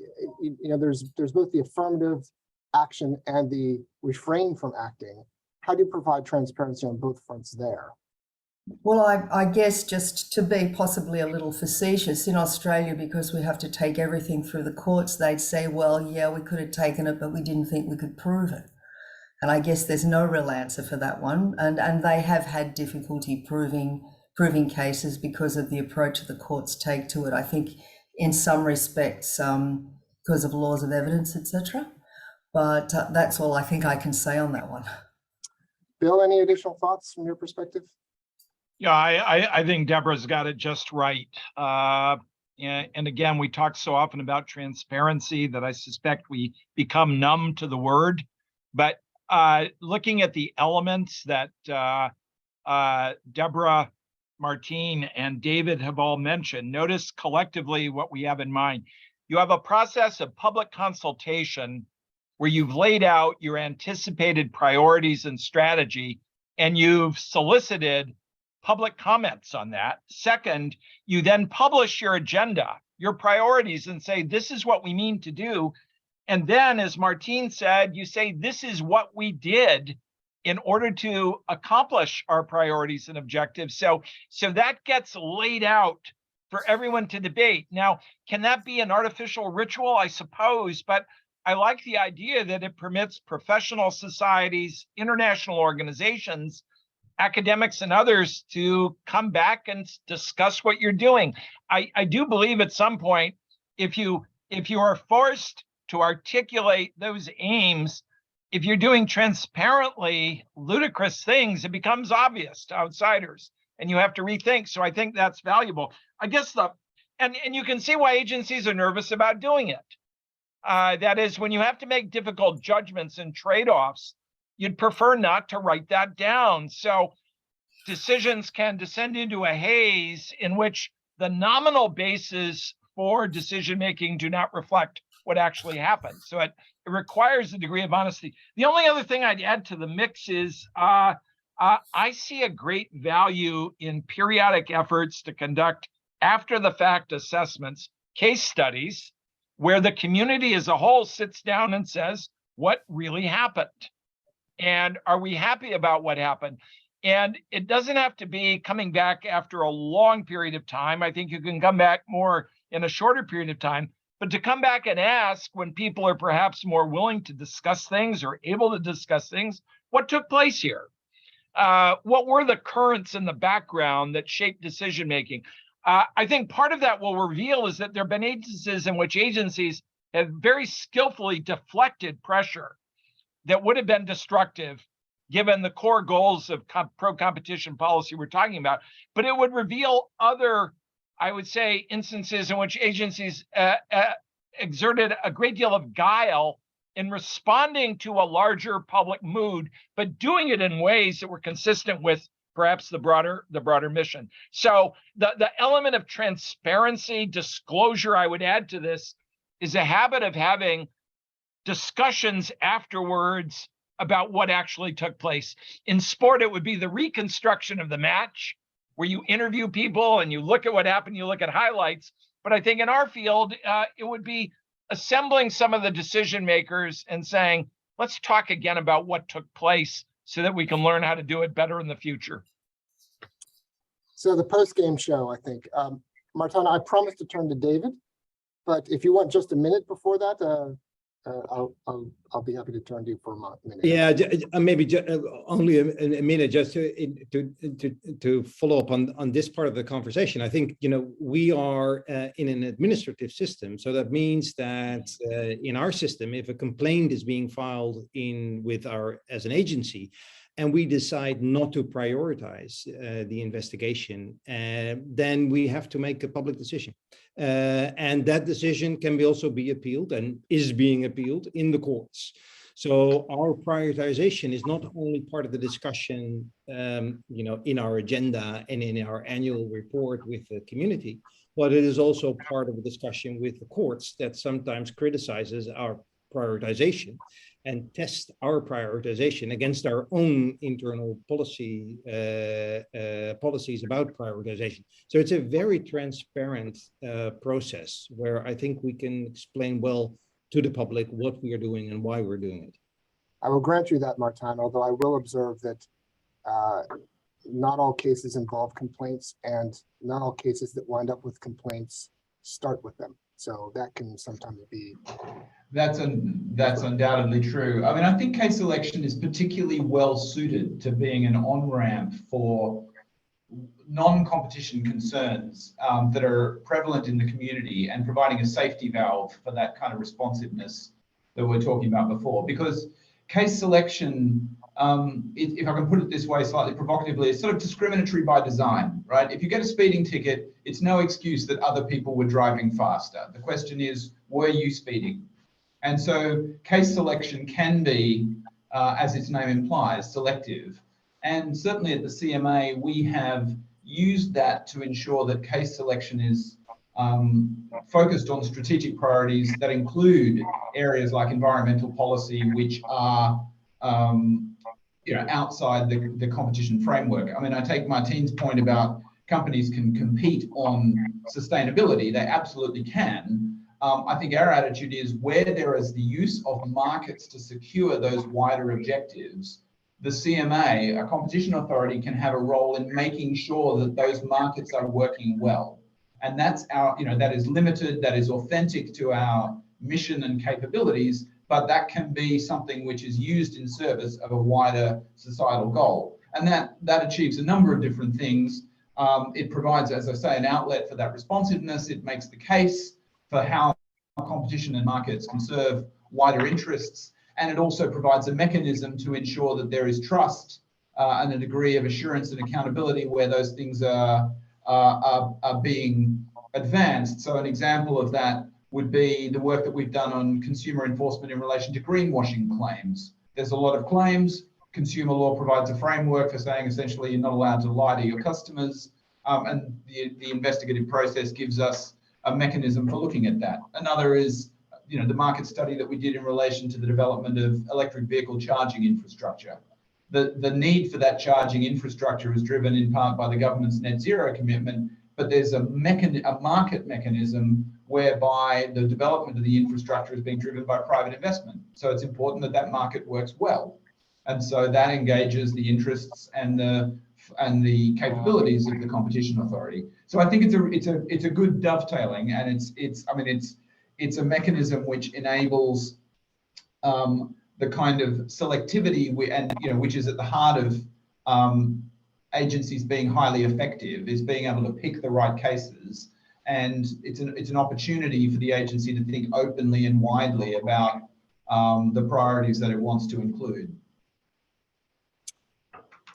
there's both the affirmative action and the refrain from acting. How do you provide transparency on both fronts there? Well, I guess just to be possibly a little facetious, in Australia, because we have to take everything through the courts, they'd say, well, yeah, we could have taken it, but we didn't think we could prove it. And I guess there's no real answer for that one. And they have had difficulty proving cases because of the approach the courts take to it. I think in some respects, because of laws of evidence, etc. But that's all I think I can say on that one. Bill, any additional thoughts from your perspective? Yeah, I think Deborah's got it just right. And again, we talk so often about transparency that I suspect we become numb to the word. But looking at the elements that Deborah, Martijn, and David have all mentioned, notice collectively what we have in mind. You have a process of public consultation where you've laid out your anticipated priorities and strategy, and you've solicited public comments on that. Second, you then publish your agenda, your priorities, and say, this is what we mean to do. And then, as Martine said, you say, this is what we did in order to accomplish our priorities and objectives. So that gets laid out for everyone to debate. Now, can that be an artificial ritual? I suppose, but I like the idea that it permits professional societies, international organizations, academics and others to come back and discuss what you're doing. I do believe at some point, if you are forced to articulate those aims, if you're doing transparently ludicrous things, it becomes obvious to outsiders and you have to rethink. So I think that's valuable. I guess and you can see why agencies are nervous about doing it. That is, when you have to make difficult judgments and trade-offs, you'd prefer not to write that down. So decisions can descend into a haze in which the nominal basis for decision-making do not reflect what actually happened. So it requires a degree of honesty. The only other thing I'd add to the mix is I see a great value in periodic efforts to conduct after-the-fact assessments, case studies, where the community as a whole sits down and says, what really happened? And are we happy about what happened? And it doesn't have to be coming back after a long period of time. I think you can come back more in a shorter period of time. But to come back and ask when people are perhaps more willing to discuss things or able to discuss things, what took place here? What were the currents in the background that shaped decision-making? I think part of that will reveal is that there have been instances in which agencies have very skillfully deflected pressure that would have been destructive given the core goals of pro-competition policy we're talking about. But it would reveal other, I would say, instances in which agencies exerted a great deal of guile in responding to a larger public mood, but doing it in ways that were consistent with perhaps the broader mission. So the element of transparency, disclosure, I would add to this, is a habit of having discussions afterwards about what actually took place. In sport, it would be the reconstruction of the match, where you interview people and you look at what happened, you look at highlights. But I think in our field, it would be assembling some of the decision makers and saying, let's talk again about what took place so that we can learn how to do it better in the future. So the post-game show, I think. Martana, I promised to turn to David, but if you want just a minute before that, I'll be happy to turn to you for a minute. Yeah, maybe only a minute just to follow up on this part of the conversation. I think, we are in an administrative system, so that means that in our system, if a complaint is being filed as an agency, and we decide not to prioritize the investigation, then we have to make a public decision. And that decision can also be appealed and is being appealed in the courts. So our prioritization is not only part of the discussion, in our agenda and in our annual report with the community, but it is also part of the discussion with the courts that sometimes criticizes our prioritization and test our prioritization against our own internal policies about prioritization. So it's a very transparent process where I think we can explain well to the public what we are doing and why we're doing it. I will grant you that, Martin, although I will observe that not all cases involve complaints, and not all cases that wind up with complaints start with them. So that can sometimes be. That's undoubtedly true. I mean, I think case selection is particularly well suited to being an on-ramp for non-competition concerns that are prevalent in the community and providing a safety valve for that kind of responsiveness that we're talking about before. Because case selection, if I can put it this way slightly provocatively, is sort of discriminatory by design, right? If you get a speeding ticket, it's no excuse that other people were driving faster. The question is, were you speeding? And so case selection can be, as its name implies, selective. And certainly at the CMA, we have used that to ensure that case selection is focused on strategic priorities that include areas like environmental policy, which are outside the competition framework. I mean, I take Martine's point about companies can compete on sustainability. They absolutely can. I think our attitude is where there is the use of markets to secure those wider objectives, the CMA, a competition authority, can have a role in making sure that those markets are working well. And that's our, that is limited, that is authentic to our mission and capabilities, but that can be something which is used in service of a wider societal goal. And that achieves a number of different things. It provides, as I say, an outlet for that responsiveness. It makes the case for how competition and markets can serve wider interests. And it also provides a mechanism to ensure that there is trust and a degree of assurance and accountability where those things are being advanced. So an example of that would be the work that we've done on consumer enforcement in relation to greenwashing claims. There's a lot of claims. Consumer law provides a framework for saying essentially you're not allowed to lie to your customers, and the investigative process gives us a mechanism for looking at that. Another is the market study that we did in relation to the development of electric vehicle charging infrastructure. The need for that charging infrastructure is driven in part by the government's net zero commitment, but there's a market mechanism whereby the development of the infrastructure is being driven by private investment. So it's important that that market works well. And so that engages the interests and the capabilities of the competition authority. So I think it's a good dovetailing, and it's a mechanism which enables the kind of selectivity which is at the heart of agencies being highly effective, is being able to pick the right cases. And it's an opportunity for the agency to think openly and widely about the priorities that it wants to include.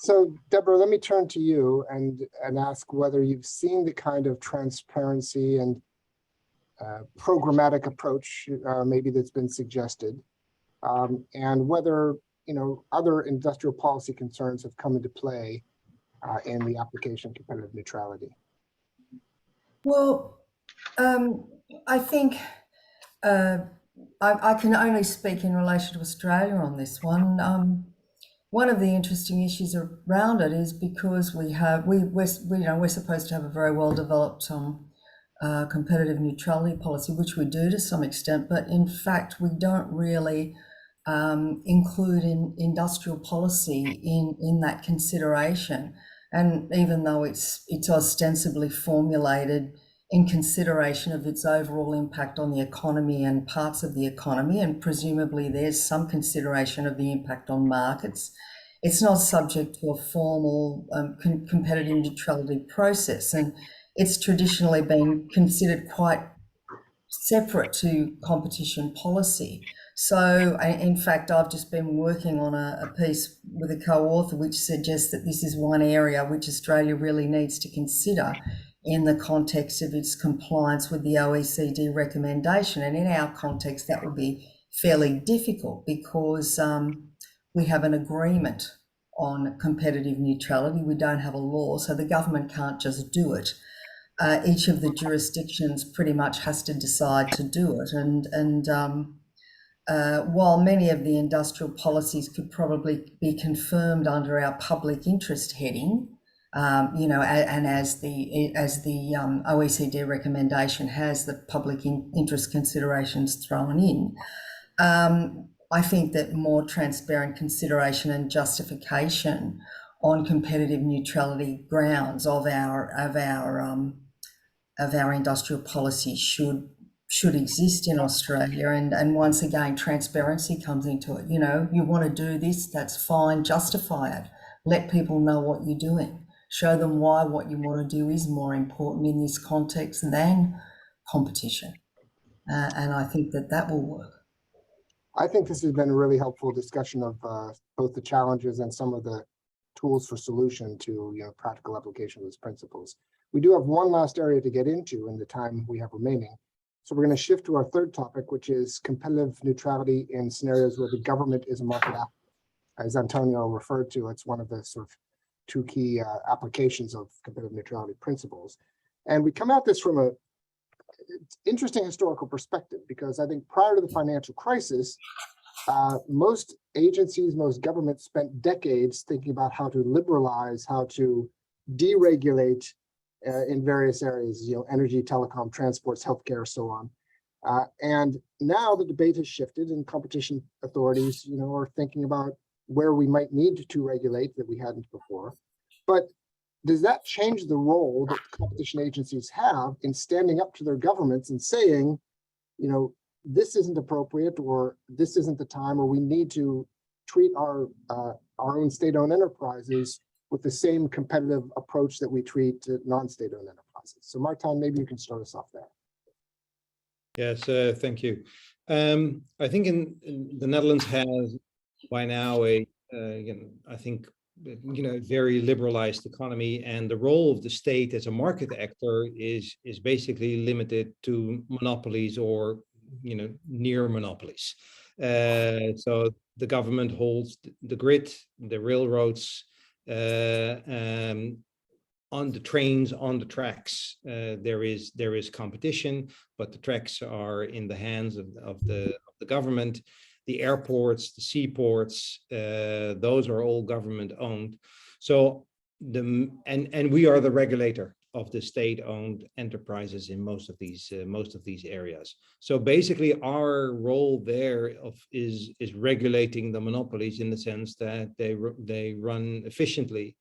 So, Deborah, let me turn to you and ask whether you've seen the kind of transparency and programmatic approach maybe that's been suggested, and whether other industrial policy concerns have come into play in the application of competitive neutrality. Well, I think I can only speak in relation to Australia on this one. One of the interesting issues around it is because we're supposed to have a very well developed competitive neutrality policy, which we do to some extent, but in fact we don't really include industrial policy in that consideration. And even though it's ostensibly formulated in consideration of its overall impact on the economy and parts of the economy, and presumably there's some consideration of the impact on markets, it's not subject to a formal competitive neutrality process. And it's traditionally been considered quite separate to competition policy. So in fact, I've just been working on a piece with a co-author which suggests that this is one area which Australia really needs to consider in the context of its compliance with the OECD recommendation. And in our context, that would be fairly difficult because we have an agreement on competitive neutrality. We don't have a law, so the government can't just do it. Each of the jurisdictions pretty much has to decide to do it. And while many of the industrial policies could probably be confirmed under our public interest heading, and as the OECD recommendation has the public interest considerations thrown in, I think that more transparent consideration and justification on competitive neutrality grounds of our industrial policy should exist in Australia. And once again, transparency comes into it. You want to do this, that's fine, justify it. Let people know what you're doing. Show them why what you want to do is more important in this context than competition. And I think that will work. I think this has been a really helpful discussion of both the challenges and some of the tools for solution to practical application of those principles. We do have one last area to get into in the time we have remaining. So we're going to shift to our third topic, which is competitive neutrality in scenarios where the government is a market actor. As Antonio referred to, it's one of the sort of two key applications of competitive neutrality principles. And we come at this from a interesting historical perspective, because I think prior to the financial crisis, most agencies, most governments spent decades thinking about how to liberalize, how to deregulate in various areas, energy, telecom, transports, healthcare, so on. And now the debate has shifted, and competition authorities, are thinking about where we might need to regulate that we hadn't before. But does that change the role that competition agencies have in standing up to their governments and saying, this isn't appropriate, or this isn't the time, or we need to treat our own state-owned enterprises with the same competitive approach that we treat non-state-owned enterprises? So Martijn, maybe you can start us off there. Yes, thank you. I think in the Netherlands has by now I think very liberalized economy, and the role of the state as a market actor is basically limited to monopolies or near monopolies. So the government holds the grid, the railroads, on the trains, on the tracks. There is competition, but the tracks are in the hands of the government. The airports, the seaports, those are all government owned. So and we are the regulator of the state-owned enterprises in most of these areas. So basically, our role there is regulating the monopolies in the sense that they run efficiently,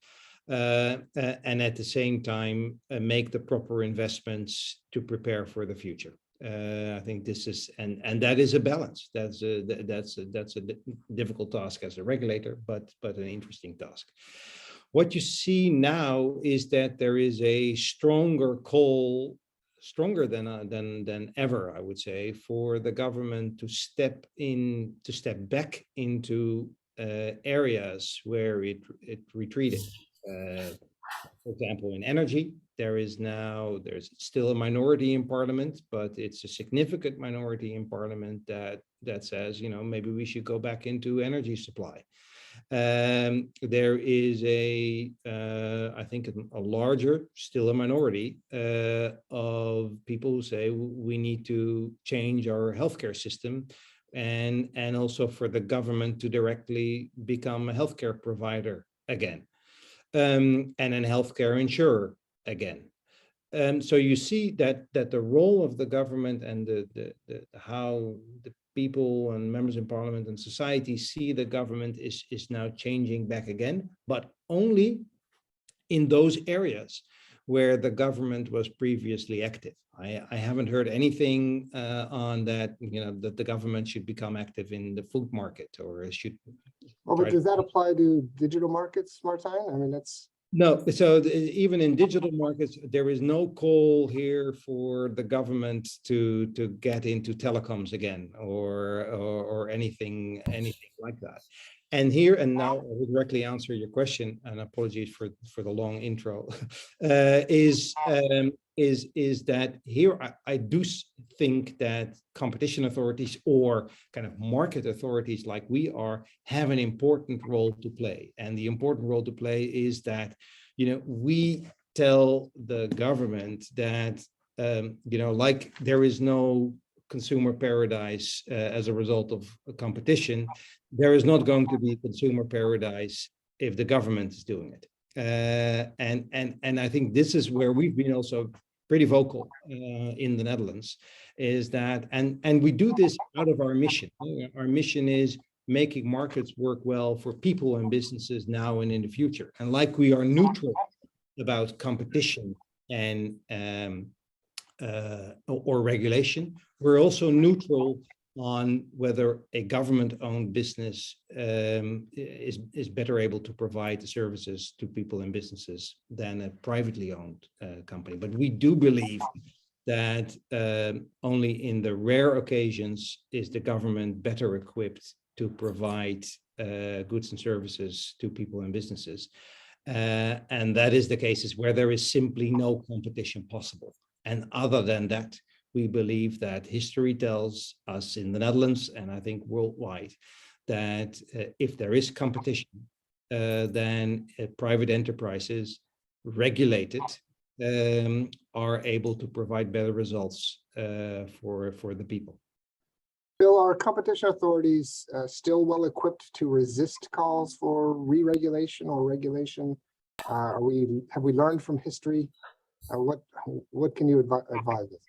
and at the same time make the proper investments to prepare for the future. I think this is and that is a balance. That's a difficult task as a regulator, but an interesting task. What you see now is that there is a stronger call, stronger than ever, I would say, for the government to step back into areas where it retreated. For example, in energy, there's still a minority in parliament, but it's a significant minority in parliament that says, maybe we should go back into energy supply. There is I think a larger, still a minority of people who say we need to change our healthcare system, and also for the government to directly become a healthcare provider again. And a healthcare insurer again. So you see that the role of the government and how the people and members in parliament and society see the government is now changing back again, but only in those areas where the government was previously active. I haven't heard anything on that, that the government should become active in the food market or should. Well, but does that apply to digital markets, Martijn? I mean, that's. No, so even in digital markets, there is no call here for the government to get into telecoms again or anything like that. And here and now, I will directly answer your question, and apologies for the long intro. Is that here I do think that competition authorities or kind of market authorities like we are have an important role to play, and the important role to play is that we tell the government that like there is no consumer paradise as a result of competition. There is not going to be consumer paradise if the government is doing it. And I think this is where we've been also pretty vocal in the Netherlands, is that, and we do this out of our mission. Our mission is making markets work well for people and businesses now and in the future. And like we are neutral about competition and or regulation, we're also neutral on whether a government-owned business is better able to provide the services to people and businesses than a privately owned company. But we do believe that only in the rare occasions is the government better equipped to provide goods and services to people and businesses. And that is the cases where there is simply no competition possible. And other than that, we believe that history tells us in the Netherlands, and I think worldwide, that if there is competition, then private enterprises regulated are able to provide better results for the people. Bill, are competition authorities still well equipped to resist calls for re-regulation or regulation? Have we learned from history? What can you advise us?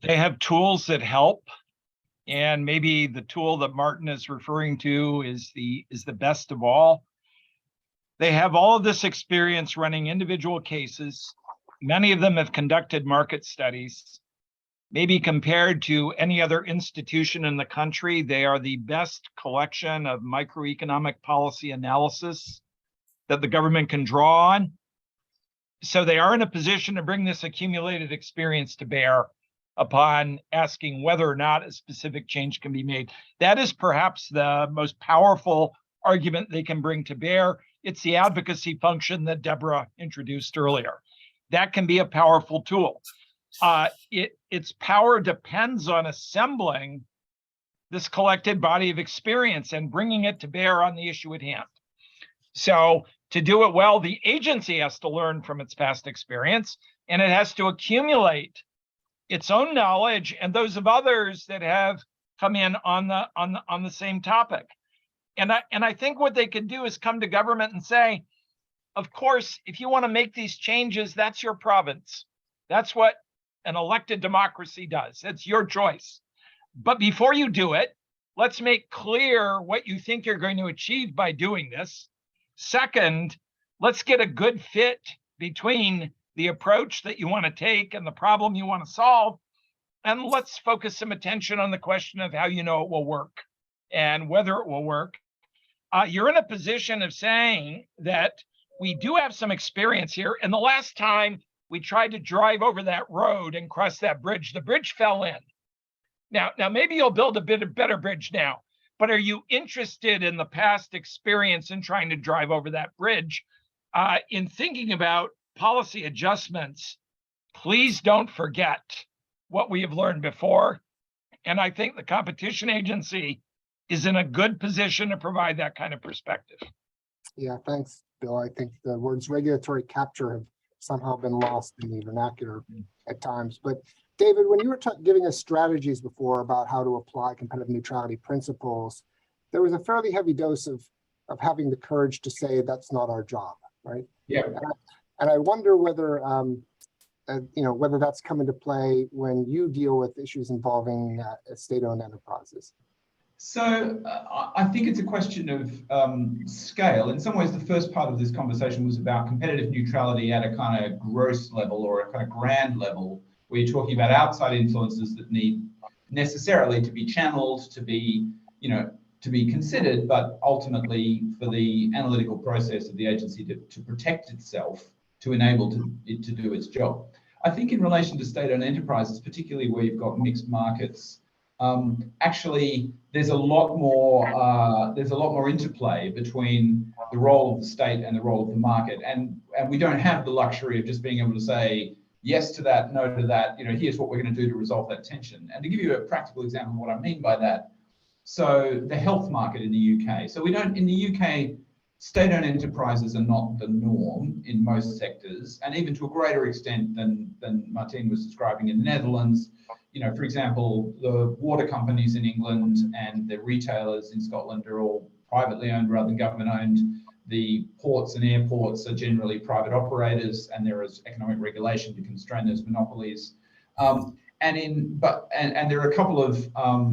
They have tools that help. And maybe the tool that Martin is referring to is the best of all. They have all of this experience running individual cases. Many of them have conducted market studies. Maybe compared to any other institution in the country, they are the best collection of microeconomic policy analysis that the government can draw on. So they are in a position to bring this accumulated experience to bear upon asking whether or not a specific change can be made. That is perhaps the most powerful argument they can bring to bear. It's the advocacy function that Deborah introduced earlier. That can be a powerful tool. Its power depends on assembling this collected body of experience and bringing it to bear on the issue at hand. So to do it well, the agency has to learn from its past experience, and it has to accumulate its own knowledge and those of others that have come in on the same topic. And I think what they could do is come to government and say, of course, if you want to make these changes, that's your province. That's what an elected democracy does. It's your choice. But before you do it, let's make clear what you think you're going to achieve by doing this. Second, let's get a good fit between the approach that you want to take and the problem you want to solve. And let's focus some attention on the question of how you know it will work and whether it will work. You're in a position of saying that we do have some experience here. And the last time we tried to drive over that road and cross that bridge, the bridge fell in. Now maybe you'll build a better bridge now, but are you interested in the past experience in trying to drive over that bridge? In thinking about policy adjustments, please don't forget what we have learned before. And I think the competition agency is in a good position to provide that kind of perspective. Yeah, thanks, Bill. I think the words regulatory capture have somehow been lost in the vernacular at times. But David, when you were giving us strategies before about how to apply competitive neutrality principles, there was a fairly heavy dose of having the courage to say that's not our job, right? Yeah. And I wonder whether whether that's come into play when you deal with issues involving state-owned enterprises. So I think it's a question of scale. In some ways, the first part of this conversation was about competitive neutrality at a kind of gross level or a kind of grand level, where you're talking about outside influences that need necessarily to be channeled, to be considered, but ultimately for the analytical process of the agency to protect itself, to enable it to do its job. I think in relation to state-owned enterprises, particularly where you've got mixed markets, actually there's a lot more interplay between the role of the state and the role of the market, and we don't have the luxury of just being able to say yes to that, no to that. Here's what we're going to do to resolve that tension. And to give you a practical example of what I mean by that, so the health market in the UK. So in the UK, state-owned enterprises are not the norm in most sectors, and even to a greater extent than Martine was describing in the Netherlands. For example, the water companies in England and the retailers in Scotland are all privately owned rather than government owned. The ports and airports are generally private operators, and there is economic regulation to constrain those monopolies. And there are a couple of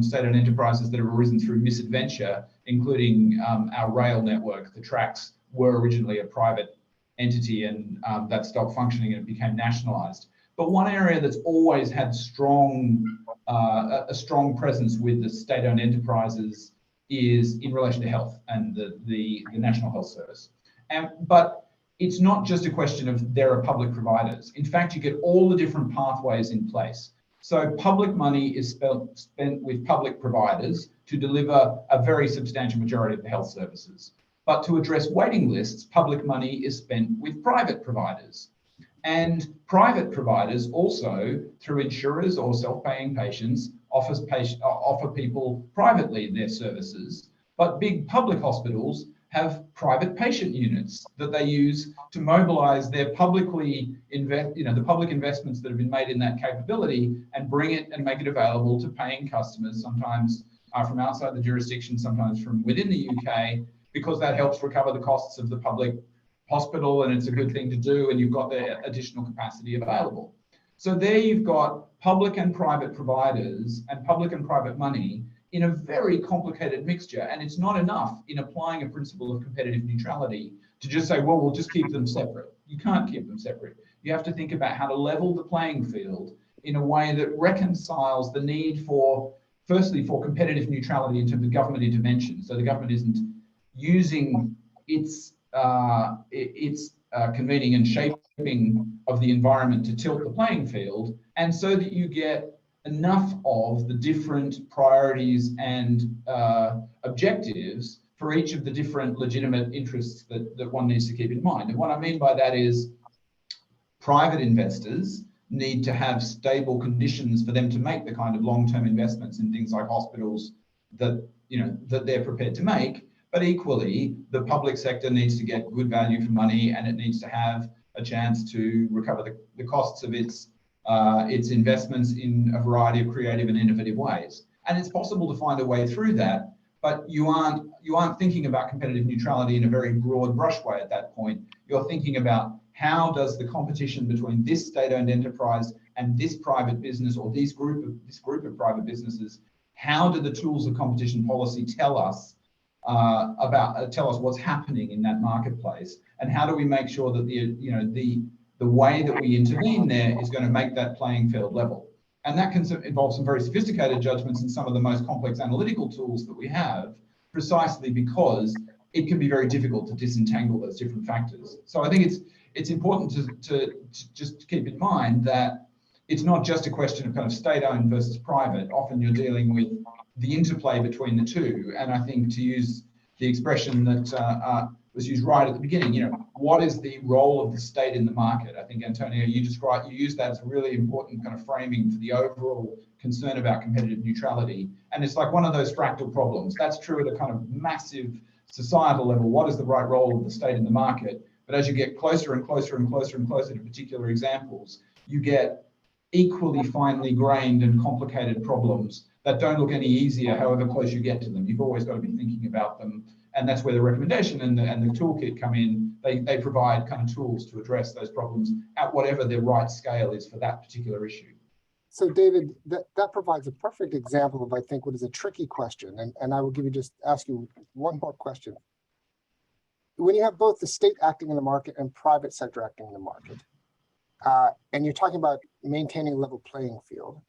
state-owned enterprises that have arisen through misadventure, including our rail network. The tracks were originally a private entity, and that stopped functioning and it became nationalised. But one area that's always had a strong presence with the state-owned enterprises is in relation to health and the National Health Service. But it's not just a question of there are public providers. In fact, you get all the different pathways in place. So public money is spent with public providers to deliver a very substantial majority of the health services. But to address waiting lists, public money is spent with private providers. And private providers also, through insurers or self-paying patients, offer people privately their services. But big public hospitals have private patient units that they use to mobilize their the public investments that have been made in that capability and bring it and make it available to paying customers, sometimes from outside the jurisdiction, sometimes from within the UK, because that helps recover the costs of the public hospital, and it's a good thing to do, and you've got the additional capacity available. So there you've got public and private providers and public and private money in a very complicated mixture. And it's not enough in applying a principle of competitive neutrality to just say, well, we'll just keep them separate. You can't keep them separate. You have to think about how to level the playing field in a way that reconciles the need for, firstly, for competitive neutrality in terms of government intervention. So the government isn't using its convening and shaping of the environment to tilt the playing field, and so that you get enough of the different priorities and objectives for each of the different legitimate interests that one needs to keep in mind. And what I mean by that is private investors need to have stable conditions for them to make the kind of long-term investments in things like hospitals that they're prepared to make. But equally, the public sector needs to get good value for money, and it needs to have a chance to recover the costs of its investments in a variety of creative and innovative ways. And it's possible to find a way through that, but you aren't thinking about competitive neutrality in a very broad brush way at that point. You're thinking about how does the competition between this state-owned enterprise and this private business, or this group of private businesses, how do the tools of competition policy tell us what's happening in that marketplace, and how do we make sure that the way that we intervene there is going to make that playing field level? And that can involve some very sophisticated judgments and some of the most complex analytical tools that we have, precisely because it can be very difficult to disentangle those different factors. So I think it's important to just keep in mind that it's not just a question of kind of state-owned versus private. Often you're dealing with the interplay between the two. And I think, to use the expression that was used right at the beginning, what is the role of the state in the market? I think, Antonio, you used that as a really important kind of framing for the overall concern about competitive neutrality. And it's like one of those fractal problems. That's true at a kind of massive societal level. What is the right role of the state in the market? But as you get closer and closer and closer and closer to particular examples, you get equally finely grained and complicated problems that don't look any easier however close you get to them. You've always got to be thinking about them. And that's where the recommendation and the toolkit come in. They provide kind of tools to address those problems at whatever the right scale is for that particular issue. So David, that provides a perfect example of, I think, what is a tricky question. And I will ask you one more question. When you have both the state acting in the market and private sector acting in the market, and you're talking about maintaining a level playing field,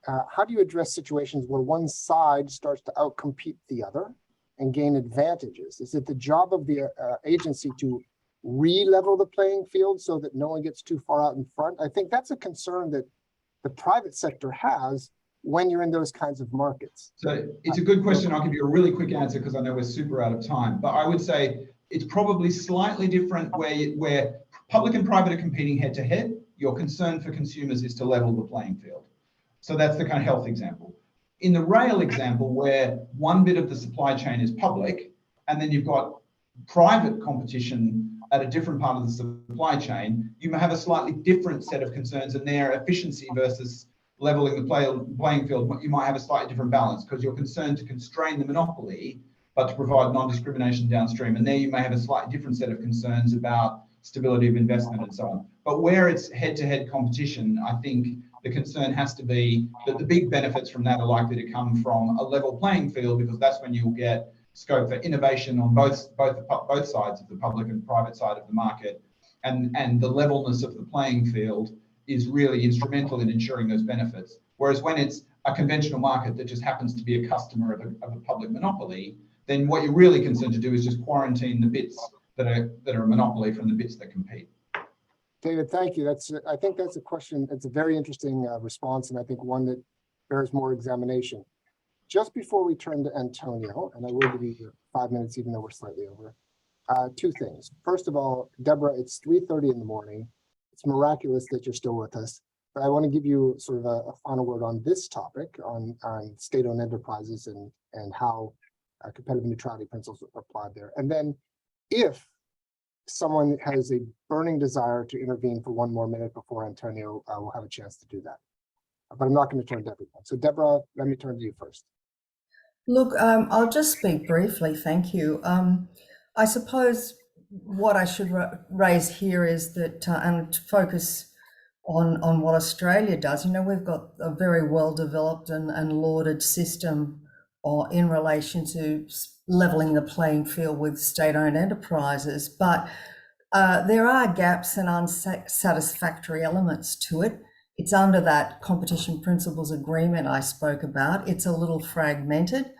how do you address situations where one side starts to outcompete the other and gain advantages? Is it the job of the agency to re-level the playing field so that no one gets too far out in front? I think that's a concern that the private sector has when you're in those kinds of markets. So it's a good question. I'll give you a really quick answer because I know we're super out of time. But I would say it's probably slightly different where public and private are competing head to head. Your concern for consumers is to level the playing field. So that's the kind of health example. In the rail example, where one bit of the supply chain is public, and then you've got private competition at a different part of the supply chain, you may have a slightly different set of concerns, and their efficiency versus leveling the playing field, you might have a slightly different balance because you're concerned to constrain the monopoly, but to provide non-discrimination downstream. And there you may have a slightly different set of concerns about stability of investment and so on. But where it's head-to-head competition, I think the concern has to be that the big benefits from that are likely to come from a level playing field, because that's when you'll get scope for innovation on both sides of the public and private side of the market. And the levelness of the playing field is really instrumental in ensuring those benefits. Whereas when it's a conventional market that just happens to be a customer of a public monopoly, then what you're really concerned to do is just quarantine the bits that are a monopoly from the bits that compete. David, thank you. I think that's a question. It's a very interesting response, and I think one that bears more examination. Just before we turn to Antonio, and I will give you 5 minutes, even though we're slightly over, two things. First of all, Deborah, it's 3:30 in the morning. It's miraculous that you're still with us, but I want to give you sort of a final word on this topic, on state-owned enterprises and how competitive neutrality principles are applied there. And then if someone has a burning desire to intervene for one more minute before Antonio will have a chance to do that. But I'm not going to turn to everyone. So Deborah, let me turn to you first. Look, I'll just speak briefly, thank you. I suppose what I should raise here is that, and to focus on what Australia does. You know, we've got a very well developed and lauded system in relation to levelling the playing field with state-owned enterprises, but there are gaps and unsatisfactory elements to it. It's under that competition principles agreement I spoke about. It's a little fragmented,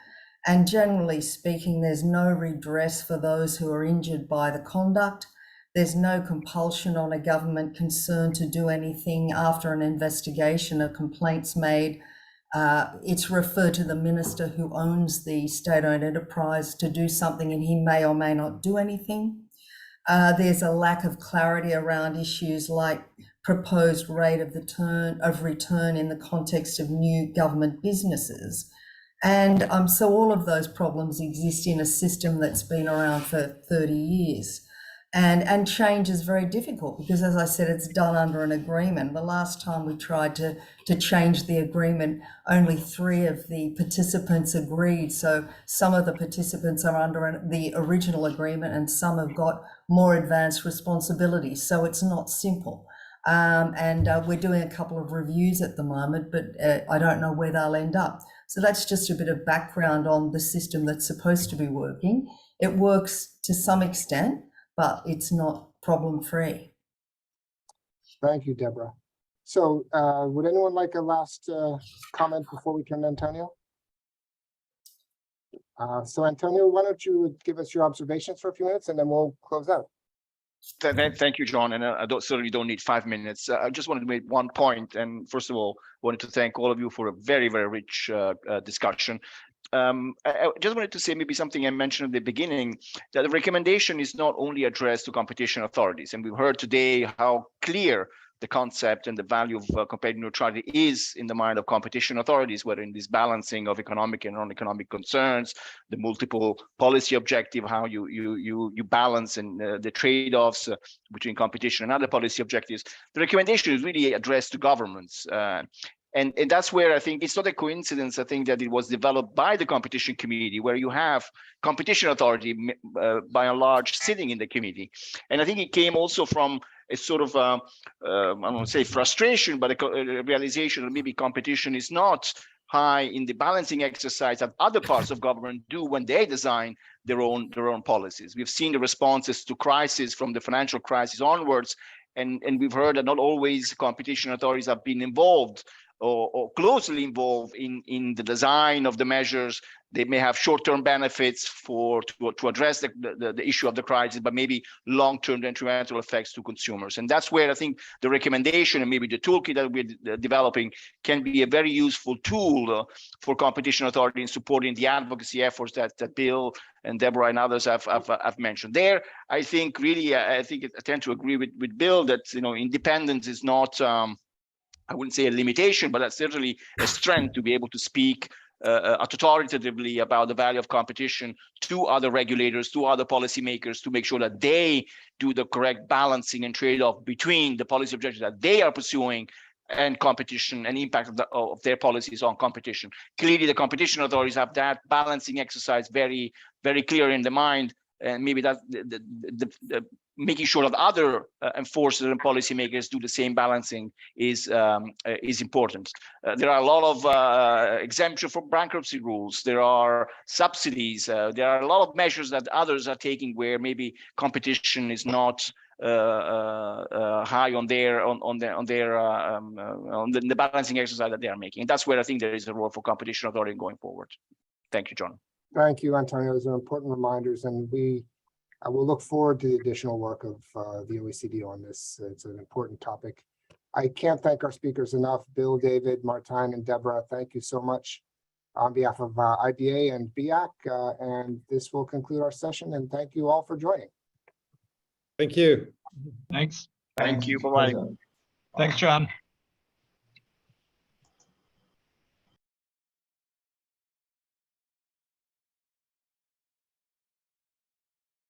and generally speaking, there's no redress for those who are injured by the conduct. There's no compulsion on a government concern to do anything after an investigation or complaints made. It's referred to the minister who owns the state-owned enterprise to do something, and he may or may not do anything. There's a lack of clarity around issues like proposed rate of return in the context of new government businesses. And so all of those problems exist in a system that's been around for 30 years. And change is very difficult because, as I said, it's done under an agreement. The last time we tried to change the agreement, only 3 of the participants agreed. So some of the participants are under the original agreement and some have got more advanced responsibilities. So it's not simple. We're doing a couple of reviews at the moment, but I don't know where they'll end up. So that's just a bit of background on the system that's supposed to be working. It works to some extent, but it's not problem-free. Thank you, Deborah. So would anyone like a last comment before we turn to Antonio? So Antonio, why don't you give us your observations for a few minutes and then we'll close out. Thank you, John. And I certainly don't need 5 minutes. I just wanted to make one point. And first of all, wanted to thank all of you for a very, very rich discussion. I just wanted to say maybe something I mentioned at the beginning, that the recommendation is not only addressed to competition authorities. And we've heard today how clear the concept and the value of competitive neutrality is in the mind of competition authorities, whether in this balancing of economic and non-economic concerns, the multiple policy objective, how you balance and the trade-offs between competition and other policy objectives. The recommendation is really addressed to governments. And that's where I think it's not a coincidence, I think, that it was developed by the competition committee, where you have competition authority by and large sitting in the committee. And I think it came also from a sort of, I don't want to say frustration, but a realization that maybe competition is not high in the balancing exercise that other parts of government do when they design their own policies. We've seen the responses to crisis from the financial crisis onwards, and we've heard that not always competition authorities have been involved or closely involved in the design of the measures. They may have short-term benefits to address the issue of the crisis, but maybe long-term detrimental effects to consumers. And that's where I think the recommendation and maybe the toolkit that we're developing can be a very useful tool for competition authority in supporting the advocacy efforts that Bill and Deborah and others have mentioned. There, I think really, I tend to agree with Bill that independence is not, I wouldn't say a limitation, but that's certainly a strength to be able to speak authoritatively about the value of competition to other regulators, to other policymakers, to make sure that they do the correct balancing and trade-off between the policy objectives that they are pursuing and competition and impact of their policies on competition. Clearly, the competition authorities have that balancing exercise very, very clear in the mind, and maybe that's the making sure that other enforcers and policymakers do the same balancing is important. There are a lot of exemption from bankruptcy rules. There are subsidies. There are a lot of measures that others are taking where maybe competition is not high on the balancing exercise that they are making. And that's where I think there is a role for competition authority going forward. Thank you, John. Thank you, Antonio. Those are important reminders, and I will look forward to the additional work of the OECD on this. It's an important topic. I can't thank our speakers enough. Bill, David, Martijn, and Deborah, thank you so much on behalf of IBA and BIAC. And this will conclude our session, and thank you all for joining. Thank you. Thanks. Thank you. Bye-bye. Thanks, John.